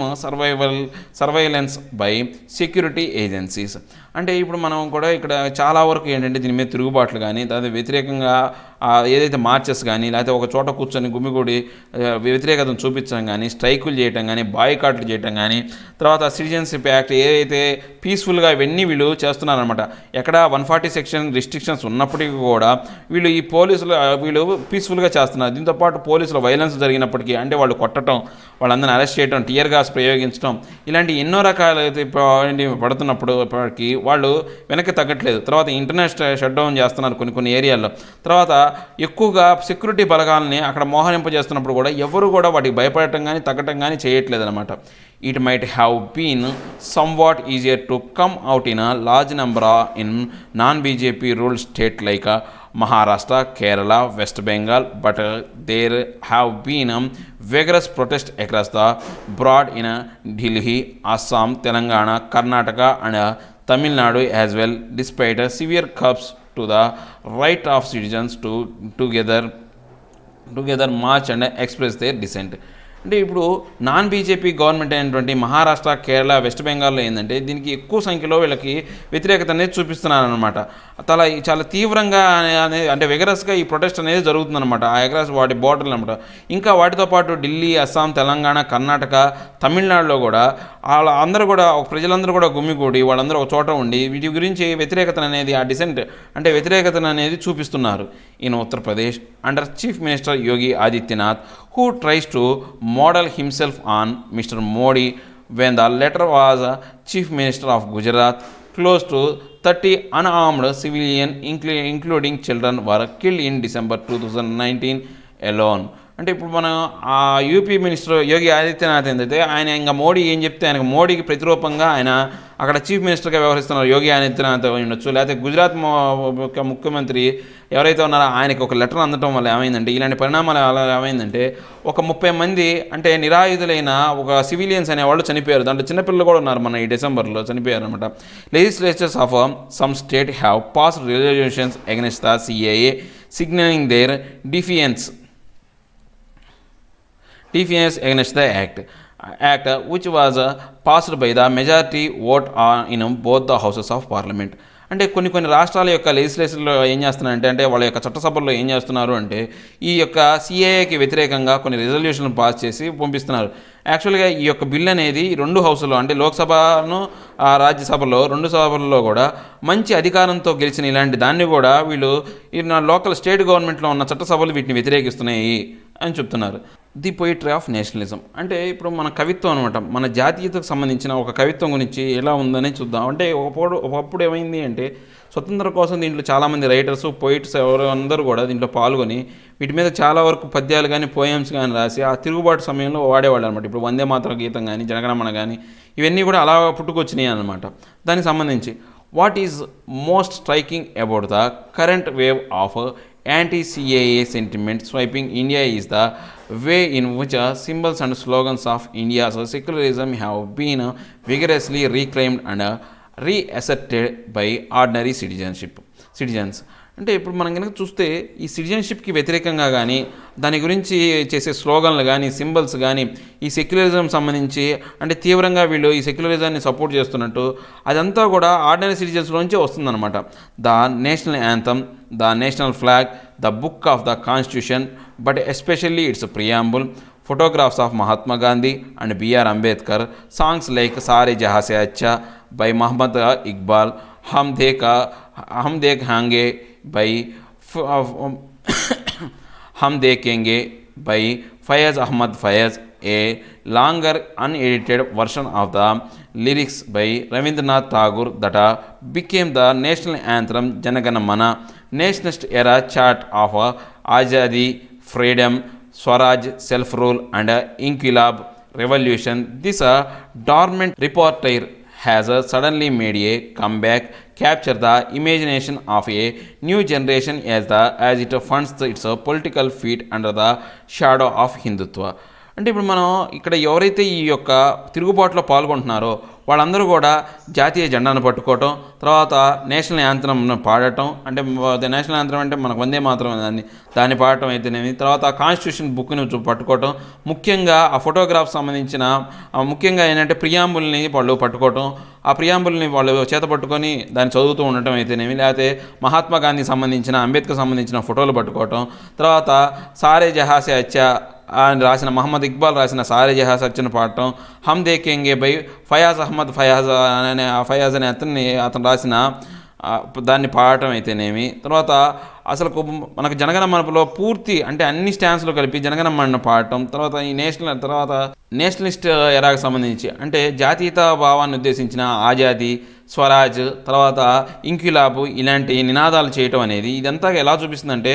surveillance by security agencies. అంటే ఇప్పుడు మనం కూడా ఇక్కడ చాలా వరకు ఏంటంటే దీని మీద తిరుగుబాట్లు కానీ దాని వ్యతిరేకంగా ఏదైతే మార్చెస్ కానీ లేకపోతే ఒక చోట కూర్చొని గుమిగూడి వ్యతిరేకతను చూపించడం కానీ, స్ట్రైకులు చేయటం కానీ, బాయ్కాట్లు చేయటం కానీ, తర్వాత సిటిజన్షిప్ యాక్ట్ ఏదైతే పీస్ఫుల్గా ఇవన్నీ వీళ్ళు చేస్తున్నారనమాట. ఎక్కడ 140 సెక్షన్ రిస్ట్రిక్షన్స్ ఉన్నప్పటికీ కూడా ఈ వీళ్ళు పీస్ఫుల్గా చేస్తున్నారు. దీంతోపాటు పోలీసులు వైలెన్స్ జరిగినప్పటికీ అంటే వాళ్ళు కొట్టడం, వాళ్ళందరినీ అరెస్ట్ చేయడం, టియర్ గ్యాస్ ప్రయోగించడం, ఇలాంటి ఎన్నో రకాల పడుతున్నప్పటికీ వాళ్ళు వెనక్కి తగ్గట్లేదు. తర్వాత ఇంటర్నెట్ షట్డౌన్ చేస్తున్నారు కొన్ని ఏరియాల్లో. తర్వాత ఎక్కువగా సెక్యూరిటీ బలగాల్ని అక్కడ మోహరింపజేస్తున్నప్పుడు కూడా ఎవరు కూడా వాటికి భయపడటం కానీ తగ్గటం కానీ చేయట్లేదు అనమాట. It might have been somewhat easier to come out in a large number in non-BJP ruled state like Maharashtra, Kerala, West Bengal, but there have been vigorous protests across the board in Delhi, Assam, Telangana, Karnataka and Tamil Nadu as well, despite severe curbs to the right of citizens to together march and express their dissent. అంటే ఇప్పుడు non BJP government అయినటువంటి Maharashtra, Kerala, west బెంగాల్లో ఏంటంటే దీనికి ఎక్కువ సంఖ్యలో వీళ్ళకి వ్యతిరేకత అనేది చూపిస్తున్నారనమాట. చాలా తీవ్రంగా అంటే వెగరస్గా ఈ ప్రొటెస్ట్ అనేది జరుగుతుందన్నమాట. ఆ ఎగరస్ వాటి బోర్డర్లు అనమాట. ఇంకా వాటితో పాటు ఢిల్లీ, అస్సాం, తెలంగాణ, కర్ణాటక, తమిళనాడులో కూడా అందరూ కూడా ప్రజలందరూ కూడా గుమ్మిగూడి వాళ్ళందరూ ఒక చోట ఉండి వీటి గురించి వ్యతిరేకతను అనేది ఆ డిసెంట్ అంటే వ్యతిరేకతను అనేది చూపిస్తున్నారు. In Uttar Pradesh under chief minister Yogi Adityanath who tries to model himself on Mr. Modi when the latter was Chief Minister of Gujarat. Close to 30 unarmed civilians, including children, were killed in December 2019 alone. అంటే ఇప్పుడు మనం ఆ UP minister Yogi Adityanath ఏంటంటే ఆయన ఇంకా మోడీ ఏం చెప్తే ఆయనకు మోడీకి ప్రతిరూపంగా ఆయన అక్కడ చీఫ్ మినిస్టర్గా వ్యవహరిస్తున్నారు యోగి ఆదిత్యనాథ్ ఉండొచ్చు. లేకపోతే గుజరాత్ ముఖ్యమంత్రి ఎవరైతే ఉన్నారో ఆయనకి ఒక లెటర్ అందటం వల్ల ఏమైందంటే ఇలాంటి పరిణామాలు ఏమైందంటే ఒక 30 మంది అంటే నిరాయుధులైన ఒక సివిలియన్స్ అనేవాళ్ళు చనిపోయారు. దాంట్లో చిన్నపిల్లలు కూడా ఉన్నారు. మన ఈ డిసెంబర్లో చనిపోయారు అనమాట. Legislatures of some state have passed resolutions against the CAA signaling their defiance against the act which was passed by the majority vote in both the houses of parliament. అంటే కొన్ని రాష్ట్రాల యొక్క లెజిస్లేషన్లో ఏం చేస్తున్నారంటే అంటే వాళ్ళ యొక్క చట్టసభల్లో ఏం చేస్తున్నారు అంటే ఈ యొక్క సిఏఏకి వ్యతిరేకంగా కొన్ని రెజల్యూషన్లు పాస్ చేసి పంపిస్తున్నారు. యాక్చువల్గా ఈ యొక్క బిల్ అనేది 2 హౌసులో అంటే లోక్సభను రాజ్యసభలో 2 సభల్లో కూడా మంచి అధికారంతో గెలిచిన ఇలాంటి దాన్ని కూడా వీళ్ళు లోకల్ స్టేట్ గవర్నమెంట్లో ఉన్న చట్టసభలు వీటిని వ్యతిరేకిస్తున్నాయి అని చెప్తున్నారు. ది పొయిట్రీ ఆఫ్ నేషనలిజం అంటే ఇప్పుడు మన కవిత్వం అనమాట. మన జాతీయతకు సంబంధించిన ఒక కవిత్వం గురించి ఎలా ఉందని చూద్దాం. అంటే ఒకప్పుడు ఏమైంది అంటే స్వతంత్రం కోసం దీంట్లో చాలామంది రైటర్స్, పోయిట్స్ అందరూ కూడా దీంట్లో పాల్గొని వీటి మీద చాలా వరకు పద్యాలు కానీ పోయమ్స్ కానీ రాసి ఆ తిరుగుబాటు సమయంలో వాడేవాళ్ళు అనమాట. ఇప్పుడు వందే మాతర గీతం కానీ జనగణమన కానీ ఇవన్నీ కూడా అలా పుట్టుకొచ్చినాయి అనమాట. దానికి సంబంధించి what is most striking about the current wave of anti-CAA sentiment sweeping India is the way in which symbols and slogans of India's secularism have been vigorously reclaimed and reaccepted by ordinary citizens. అంటే ఇప్పుడు మనం కనుక చూస్తే ఈ సిటిజన్షిప్కి వ్యతిరేకంగా కానీ దాని గురించి చేసే స్లోగన్లు కానీ సింబల్స్ కానీ ఈ సెక్యులరిజం సంబంధించి అంటే తీవ్రంగా వీళ్ళు ఈ సెక్యులరిజాన్ని సపోర్ట్ చేస్తున్నట్టు అదంతా కూడా ఆర్డినరీ సిటిజన్స్లోంచే వస్తుందన్నమాట. The national anthem, the national flag, the book of the constitution, but especially it's preamble, photographs of Mahatma Gandhi and B.R. Ambedkar, songs like Sare Jahan Se Acha by Muhammad Iqbal, Hum Dekhange by Hum Dekhenge by Fayaz Ahmad Fayaz, a longer unedited version of the lyrics by Ravindranath Tagore that became the national anthem Jana Gana Mana, nationalist era chant of Azadi, freedom, Swaraj, self-rule and Inquilab revolution. This dormant repertoire has suddenly made a comeback, capture the imagination of a new generation as it funds its political feet under the shadow of Hindutva. అంటే ఇప్పుడు మనం ఇక్కడ ఎవరైతే ఈ యొక్క తిరుగుబాటులో పాల్గొంటున్నారో వాళ్ళందరూ కూడా జాతీయ జెండాను పట్టుకోవటం, తర్వాత నేషనల్ యాంథమ్ను పాడటం, అంటే నేషనల్ యాంథమ్ అంటే మనకు వందే మాత్రం దాన్ని పాడటం అయితేనేమి, తర్వాత కాన్స్టిట్యూషన్ బుక్ని పట్టుకోవటం, ముఖ్యంగా ఆ ఫోటోగ్రాఫ్ సంబంధించిన ముఖ్యంగా ఏంటంటే ప్రియాంబుల్ని వాళ్ళు పట్టుకోవటం, ఆ ప్రియాంబుల్ని వాళ్ళు చేత పట్టుకొని దాన్ని చదువుతూ ఉండటం అయితేనేమి, లేకపోతే మహాత్మా గాంధీ సంబంధించిన అంబేద్కర్ సంబంధించిన ఫోటోలు పట్టుకోవటం, తర్వాత సారే జహాసే అచ్చా అని రాసిన మహమ్మద్ ఇక్బాల్ రాసిన సారే జహాస్ అచ్చను పాడటం, హమ్ దేఖేంగే బై ఫయాజ్ అహ్మద్ ఫయాజ్ అనే అతను రాసిన దాన్ని పాడటం అయితేనేమి, తర్వాత అసలు మనకు జనగణ మనలో పూర్తి అంటే అన్ని స్టాన్స్లో కలిపి జనగణ మనను పాడటం, తర్వాత ఈ నేషనలిస్ట్ ఎరాకు సంబంధించి అంటే జాతీయతా భావాన్ని ఉద్దేశించిన ఆజాదీ, స్వరాజ్, తర్వాత ఇంక్విలాబు ఇలాంటి నినాదాలు చేయటం అనేది ఇదంతా ఎలా చూపిస్తుందంటే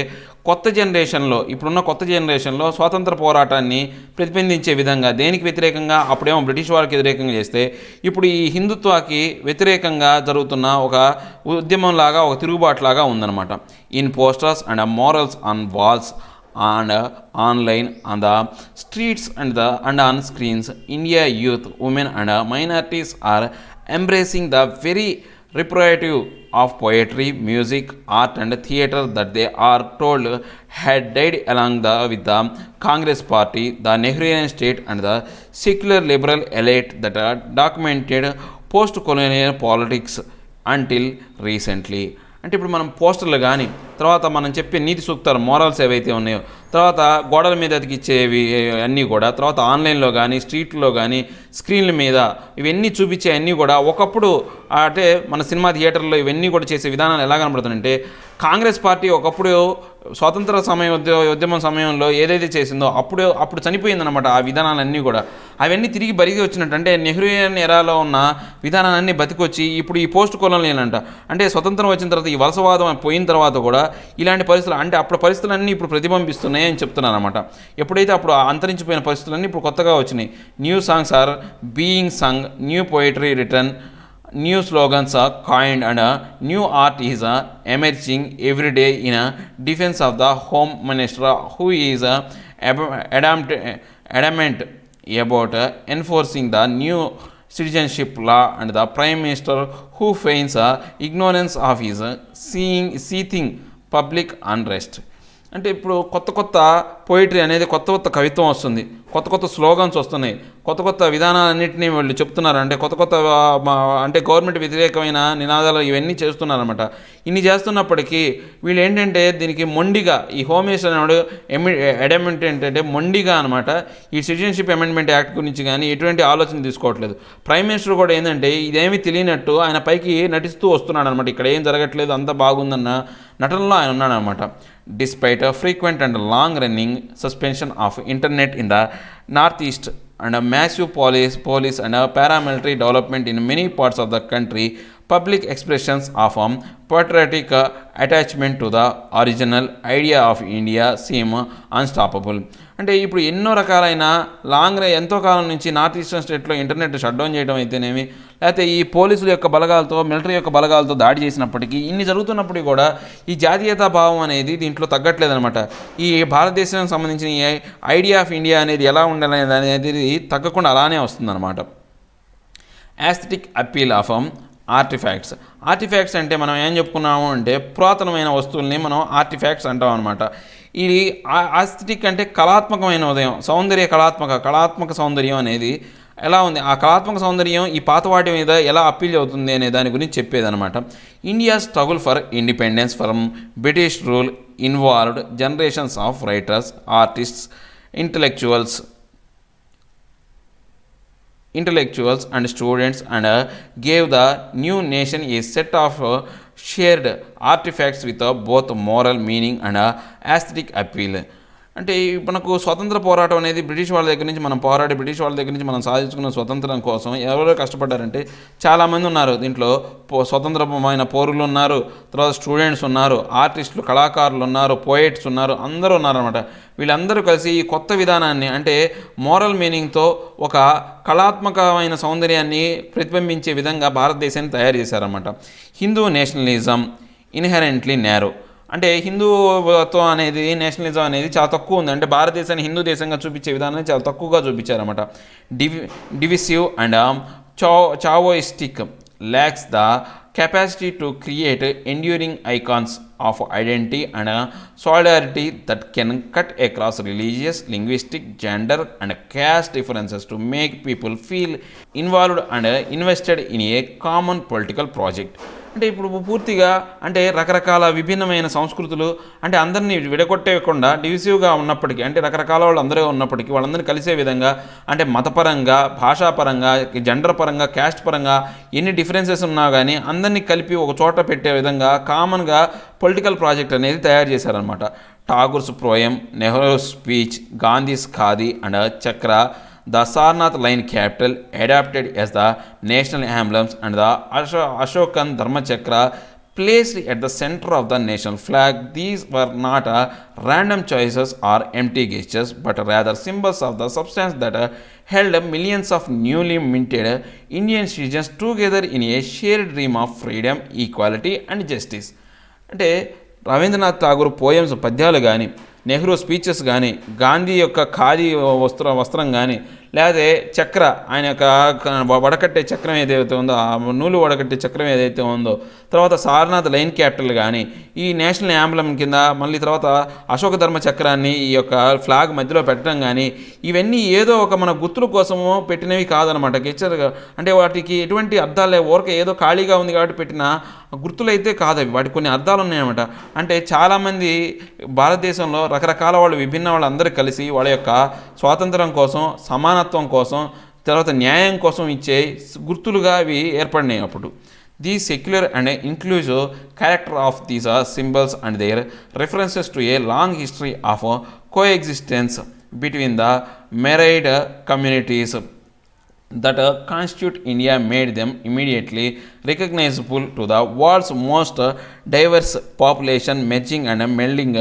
ఇప్పుడున్న కొత్త జనరేషన్లో స్వాతంత్ర పోరాటాన్ని ప్రతిబింబించే విధంగా దేనికి వ్యతిరేకంగా అప్పుడేమో బ్రిటిష్ వారికి వ్యతిరేకంగా చేస్తే ఇప్పుడు ఈ హిందుత్వాకి వ్యతిరేకంగా జరుగుతున్న ఒక ఉద్యమంలాగా ఒక తిరుగుబాటులాగా ఉందన్నమాట. In posters and murals on walls and online on the streets and on screens, India youth, women and minorities are embracing the very representative of poetry, music, art and theatre that they are told had died along with the Congress party, the Nehruian state and the secular liberal elite that documented post-colonial politics until recently. అంటే ఇప్పుడు మనం పోస్టర్లు కానీ తర్వాత మనం చెప్పే నీతి సూక్తాలు morals ఏవైతే ఉన్నాయో, తర్వాత గోడల మీద అతికిచ్చేవి అన్నీ కూడా, తర్వాత ఆన్లైన్లో కానీ స్ట్రీట్లో కానీ స్క్రీన్ల మీద ఇవన్నీ చూపించే అన్నీ కూడా ఒకప్పుడు అంటే మన సినిమా థియేటర్లో ఇవన్నీ కూడా చేసే విధానాలు ఎలా కనబడుతుందంటే కాంగ్రెస్ పార్టీ ఒకప్పుడు స్వాతంత్ర ఉద్యమం సమయంలో ఏదైతే చేసిందో అప్పుడు చనిపోయిందనమాట ఆ విధానాలన్నీ కూడా. అవన్నీ తిరిగి బరిగి వచ్చినట్టు అంటే నెహ్రూయన్ ఎరాలో ఉన్న విధానాలన్నీ బతికొచ్చి ఇప్పుడు ఈ పోస్ట్ కొలోనియల్ అంటే స్వతంత్రం వచ్చిన తర్వాత ఈ వలసవాదం పోయిన తర్వాత కూడా ఇలాంటి పరిస్థితులు అంటే అప్పుడు పరిస్థితులన్నీ ఇప్పుడు ప్రతిబింబిస్తున్నాయి అని చెప్తున్నాను అనమాట. ఎప్పుడైతే అప్పుడు అంతరించిపోయిన పరిస్థితులన్నీ ఇప్పుడు కొత్తగా వచ్చినాయి. New songs are being sung, new poetry written, new slogans are coined and new art is emerging every day in defense of the Home Minister who is adamant about enforcing the new citizenship law and the Prime Minister who feigns ignorance of his seething public unrest. అంటే ఇప్పుడు కొత్త poetry అనేది కొత్త కవిత్వం వస్తుంది, కొత్త slogans వస్తున్నాయి, కొత్త విధానాలన్నింటినీ వీళ్ళు చెప్తున్నారు. అంటే కొత్త అంటే గవర్నమెంట్ వ్యతిరేకమైన నినాదాలు ఇవన్నీ చేస్తున్నారనమాట. ఇన్ని చేస్తున్నప్పటికీ వీళ్ళు ఏంటంటే దీనికి మొండిగా ఈ హోమ్ మినిస్టర్ అన్నాడు అమెండ్మెంట్ ఏంటంటే మొండిగా అనమాట ఈ సిటిజన్షిప్ అమెండ్మెంట్ యాక్ట్ గురించి కానీ ఎటువంటి ఆలోచన తీసుకోవట్లేదు. ప్రైమ్ మినిస్టర్ కూడా ఏంటంటే ఇదేమీ తెలియనట్టు ఆయన పైకి నటిస్తూ వస్తున్నాడు అనమాట. ఇక్కడ ఏం జరగట్లేదు అంతా బాగుందన్న నటనలో ఆయన ఉన్నాడనమాట. Despite a frequent and long-running suspension of internet in the northeast and a massive police and a paramilitary development in many parts of the country, public expressions of patriotic attachment to the original idea of India seem unstoppable. అంటే ఇప్పుడు ఎన్నో రకాలైన ఎంతో కాలం నుంచి north eastern స్టేట్లో internet shut down చేయడం అయితేనేమి, లేకపోతే ఈ పోలీసుల యొక్క బలగాలతో మిలిటరీ యొక్క బలగాలతో దాడి చేసినప్పటికీ ఇన్ని జరుగుతున్నప్పటికీ కూడా ఈ జాతీయతా భావం అనేది దీంట్లో తగ్గట్లేదనమాట. ఈ భారతదేశానికి సంబంధించిన ఈ ఐడియా ఆఫ్ ఇండియా అనేది ఎలా ఉండాలనేది అనేది తగ్గకుండా అలానే వస్తుందన్నమాట. Aesthetic appeal of ఆర్టిఫాక్ట్స్ అంటే మనం ఏం చెప్పుకున్నాము అంటే పురాతనమైన వస్తువుల్ని మనం ఆర్టిఫాక్ట్స్ అంటాం అనమాట. ఇది ఆస్థెటిక్ అంటే కళాత్మకమైన ఉదయం, కళాత్మక సౌందర్యం అనేది ఎలా ఉంది, ఆ కళాత్మక సౌందర్యం ఈ పాత వాటి మీద ఎలా అప్పీల్ అవుతుంది అనే దాని గురించి చెప్పేదన్నమాట. India struggle for independence from British rule involved generations of writers, artists, intellectuals and students, and gave the new nation a set of shared artifacts with both moral meaning and aesthetic appeal. అంటే మనకు స్వతంత్ర పోరాటం అనేది British వాళ్ళ దగ్గర నుంచి మనం సాధించుకున్న స్వతంత్రం కోసం ఎవరో కష్టపడ్డారంటే చాలామంది ఉన్నారు. దీంట్లో స్వతంత్రమైన పౌరులు ఉన్నారు, తర్వాత స్టూడెంట్స్ ఉన్నారు, ఆర్టిస్టులు, కళాకారులు ఉన్నారు, పోయిట్స్ ఉన్నారు, అందరూ ఉన్నారనమాట. వీళ్ళందరూ కలిసి ఈ కొత్త విధానాన్ని అంటే మోరల్ మీనింగ్తో ఒక కళాత్మకమైన సౌందర్యాన్ని ప్రతిబింబించే విధంగా భారతదేశాన్ని తయారు చేశారన్నమాట. హిందూ నేషనలిజం ఇన్హెరెంట్లీ నేరో, అంటే హిందూత్వం అనేది, నేషనలిజం అనేది చాలా తక్కువ ఉంది. అంటే భారతదేశాన్ని హిందూ దేశంగా చూపించే విధానాన్ని చాలా తక్కువగా చూపించారన్నమాట. Divisive and చావోయిస్టిక్ lacks the capacity to create enduring icons of identity and solidarity that can cut across religious, linguistic, gender and caste differences to make people feel involved and invested in a common political project. అంటే ఇప్పుడు పూర్తిగా అంటే రకరకాల విభిన్నమైన సంస్కృతులు అంటే అందరినీ విడగొట్టేయకుండా డివిసివ్గా ఉన్నప్పటికీ, అంటే రకరకాల వాళ్ళు అందరూ ఉన్నప్పటికీ వాళ్ళందరినీ కలిసే విధంగా, అంటే మతపరంగా, భాషాపరంగా, జెండర్ పరంగా, క్యాస్ట్ పరంగా ఎన్ని డిఫరెన్సెస్ ఉన్నా కానీ అందరినీ కలిపి ఒక చోట పెట్టే విధంగా కామన్గా పొలిటికల్ ప్రాజెక్ట్ అనేది తయారు చేశారనమాట. Tagore's poem, Nehru speech, Gandhi's khadi and chakra, the Sarnath line capital adapted as the national emblems, and the Ashokan Dharma Chakra placed at the center of the national flag. These were not random choices or empty gestures, but rather symbols of the substance that held millions of newly minted Indian citizens together in a shared dream of freedom, equality and justice. అంటే Rabindranath Tagore poems పద్యాలు కానీ, Nehru speeches కానీ, గాంధీ యొక్క ఖాదీ వస్త్రం కానీ, లేకపోతే చక్ర, ఆయన యొక్క వడకట్టే చక్రం ఏదైతే ఉందో, ఆ నూలు వడకట్టే చక్రం ఏదైతే ఉందో, తర్వాత సారనాథ్ లైన్ క్యాపిటల్ కానీ, ఈ నేషనల్ యాంబ్లమ్ కింద మళ్ళీ తర్వాత అశోక ధర్మ చక్రాన్ని ఈ యొక్క ఫ్లాగ్ మధ్యలో పెట్టడం కానీ, ఇవన్నీ ఏదో ఒక మన గుర్తుల కోసము పెట్టినవి కాదనమాట. అంటే వాటికి ఎటువంటి అర్థాలు ఊరక ఏదో ఖాళీగా ఉంది కాబట్టి పెట్టిన గుర్తులైతే కాదవి, వాటికి కొన్ని అర్థాలు ఉన్నాయన్నమాట. అంటే చాలామంది భారతదేశంలో రకరకాల వాళ్ళు, విభిన్న వాళ్ళు అందరూ కలిసి వాళ్ళ యొక్క స్వాతంత్రం కోసం, సమానత్వం కోసం, తర్వాత న్యాయం కోసం ఇచ్చే గుర్తులుగా అవి ఏర్పడినాయి. అప్పుడు the secular and inclusive character of these symbols and their references to a long history of coexistence between the myriad communities that constitute India made them immediately recognizable to the world's most diverse population, merging and melding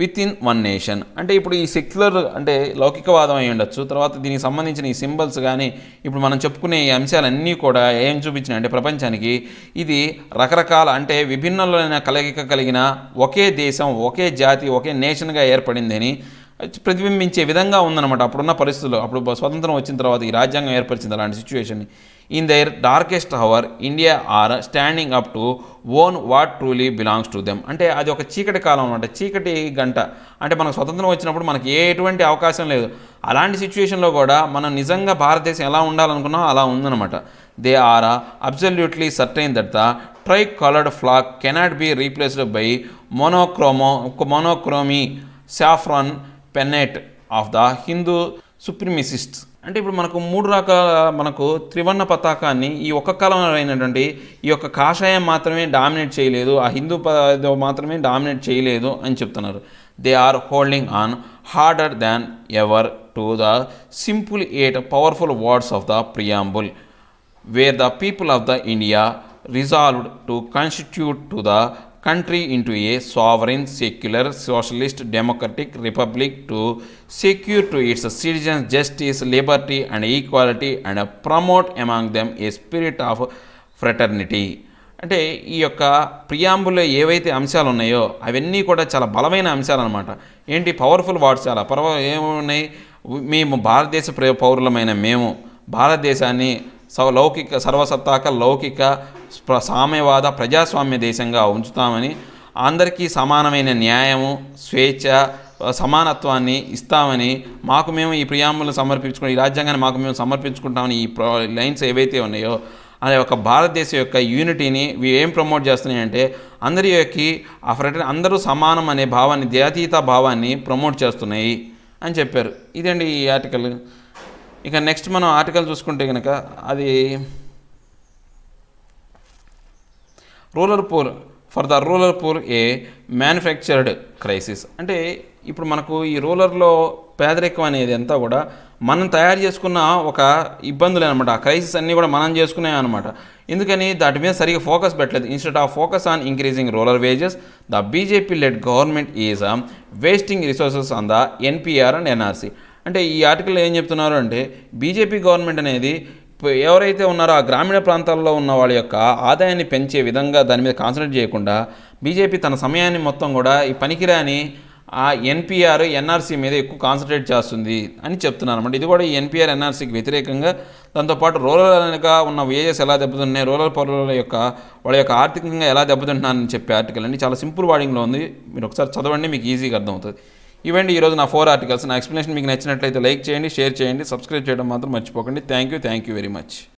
within one nation. అంటే ఇప్పుడు ఈ secular అంటే లౌకికవాదం అయి ఉండొచ్చు, తర్వాత దీనికి సంబంధించిన ఈ సింబల్స్ కానీ ఇప్పుడు మనం చెప్పుకునే ఈ అంశాలన్నీ కూడా ఏం చూపించినాయి అంటే ప్రపంచానికి ఇది రకరకాల అంటే విభిన్నమైన కలయిక కలిగిన ఒకే దేశం, ఒకే జాతి, ఒకే నేషన్గా ఏర్పడిందని ప్రతిబింబించే విధంగా ఉందన్నమాట అప్పుడున్న పరిస్థితుల్లో. అప్పుడు స్వతంత్రం వచ్చిన తర్వాత ఈ రాజ్యాంగం ఏర్పరిచింది అలాంటి సిచ్యువేషన్ని. In their darkest hour India are standing up to own what truly belongs to them. అంటే అది ఒక చీకటి కాలం అనమాట, చీకటి గంట. అంటే మనకు స్వతంత్రం వచ్చినప్పుడు మనకి ఎటువంటి అవకాశం లేదు. అలాంటి సిచ్యువేషన్లో కూడా మనం నిజంగా భారతదేశం ఎలా ఉండాలనుకున్నామో అలా ఉందన్నమాట. They are absolutely certain that the tricoloured flag cannot be replaced by monochrome saffron pennant of the Hindu supremacists. అంటే ఇప్పుడు మనకు మూడు రకాల మనకు త్రివర్ణ పతాకాన్ని ఈ ఒక్క కాలంలో అయినటువంటి ఈ యొక్క కాషాయం మాత్రమే డామినేట్ చేయలేదు, ఆ హిందూ మాత్రమే డామినేట్ చేయలేదు అని చెప్తున్నారు. They are holding on harder than ever to the simple yet powerful words of the preamble where the people of the India resolved to constitute to the country into a sovereign, secular, socialist, democratic republic to secure to its citizens justice, liberty and equality and promote among them a spirit of fraternity. అంటే ఈ యొక్క ప్రియాంబుల్లో ఏవైతే అంశాలు ఉన్నాయో అవన్నీ కూడా చాలా బలమైన అంశాలు అనమాట. ఏంటి పవర్ఫుల్ వర్డ్స్, చాలా ఏమున్నాయి, మేము భారతదేశ పౌరులమైన మేము భారతదేశాన్ని సర్వసత్తాక లౌకిక సామ్యవాద ప్రజాస్వామ్య దేశంగా ఉంచుతామని, అందరికీ సమానమైన న్యాయము, స్వేచ్ఛ, సమానత్వాన్ని ఇస్తామని, మాకు మేము ఈ ప్రియాంబులను ఈ రాజ్యాంగాన్ని మాకు మేము సమర్పించుకుంటామని ఈ లైన్స్ ఏవైతే ఉన్నాయో అనే ఒక భారతదేశం యొక్క యూనిటీని ఏం ప్రమోట్ చేస్తున్నాయంటే అందరూ సమానం అనే భావాన్ని, జాతీయత భావాన్ని ప్రమోట్ చేస్తున్నాయి అని చెప్పారు. ఇదండి ఈ ఆర్టికల్. ఇక నెక్స్ట్ మనం ఆర్టికల్ చూసుకుంటే కనుక అది rural poor a manufactured crisis. అంటే ఇప్పుడు మనకు ఈ రూరల్లో పేదరికం అనేది అంతా కూడా మనం తయారు చేసుకున్న ఒక ఇబ్బందులు అనమాట. ఆ క్రైసిస్ అన్నీ కూడా మనం చేసుకున్నాయి అనమాట. ఎందుకని దాటి మీద సరిగా ఫోకస్ పెట్టలేదు. Instead of focus on increasing rural wages, the BJP led government is wasting resources on the NPR and NRC. అంటే ఈ ఆర్టికల్లో ఏం చెప్తున్నారు అంటే బీజేపీ గవర్నమెంట్ అనేది ఎవరైతే ఉన్నారో ఆ గ్రామీణ ప్రాంతాల్లో ఉన్న వాళ్ళ యొక్క ఆదాయాన్ని పెంచే విధంగా దాని మీద కాన్సన్ట్రేట్ చేయకుండా బీజేపీ తన సమయాన్ని మొత్తం కూడా ఈ పనికిరాని ఆ ఎన్పిఆర్ ఎన్ఆర్సీ మీద ఎక్కువ కాన్సన్ట్రేట్ చేస్తుంది అని చెప్తున్నారు అనమాట. ఇది కూడా ఈ ఎన్పిఆర్ ఎన్ఆర్సీకి వ్యతిరేకంగా, దాంతోపాటు రూరల్గా ఉన్న వేజెస్ ఎలా దెబ్బతిన్నాయి, రూరల్ పౌరుల యొక్క వాళ్ళ యొక్క ఆర్థికంగా ఎలా దెబ్బతింటున్నారని చెప్పే ఆర్టికల్ అండి. చాలా సింపుల్ వార్డింగ్లో ఉంది, మీరు ఒకసారి చదవండి, మీకు ఈజీగా అర్థమవుతుంది. ఇవండి ఈరోజు నా 4 ఆర్టికల్స్. నా ఎక్స్ప్లెనేషన్ మీకు నచ్చినట్లయితే లైక్ చేయండి, షేర్ చేయండి, సబ్స్క్రైబ్ చేయడం మాత్రం మర్చిపోకండి. Thank you very much.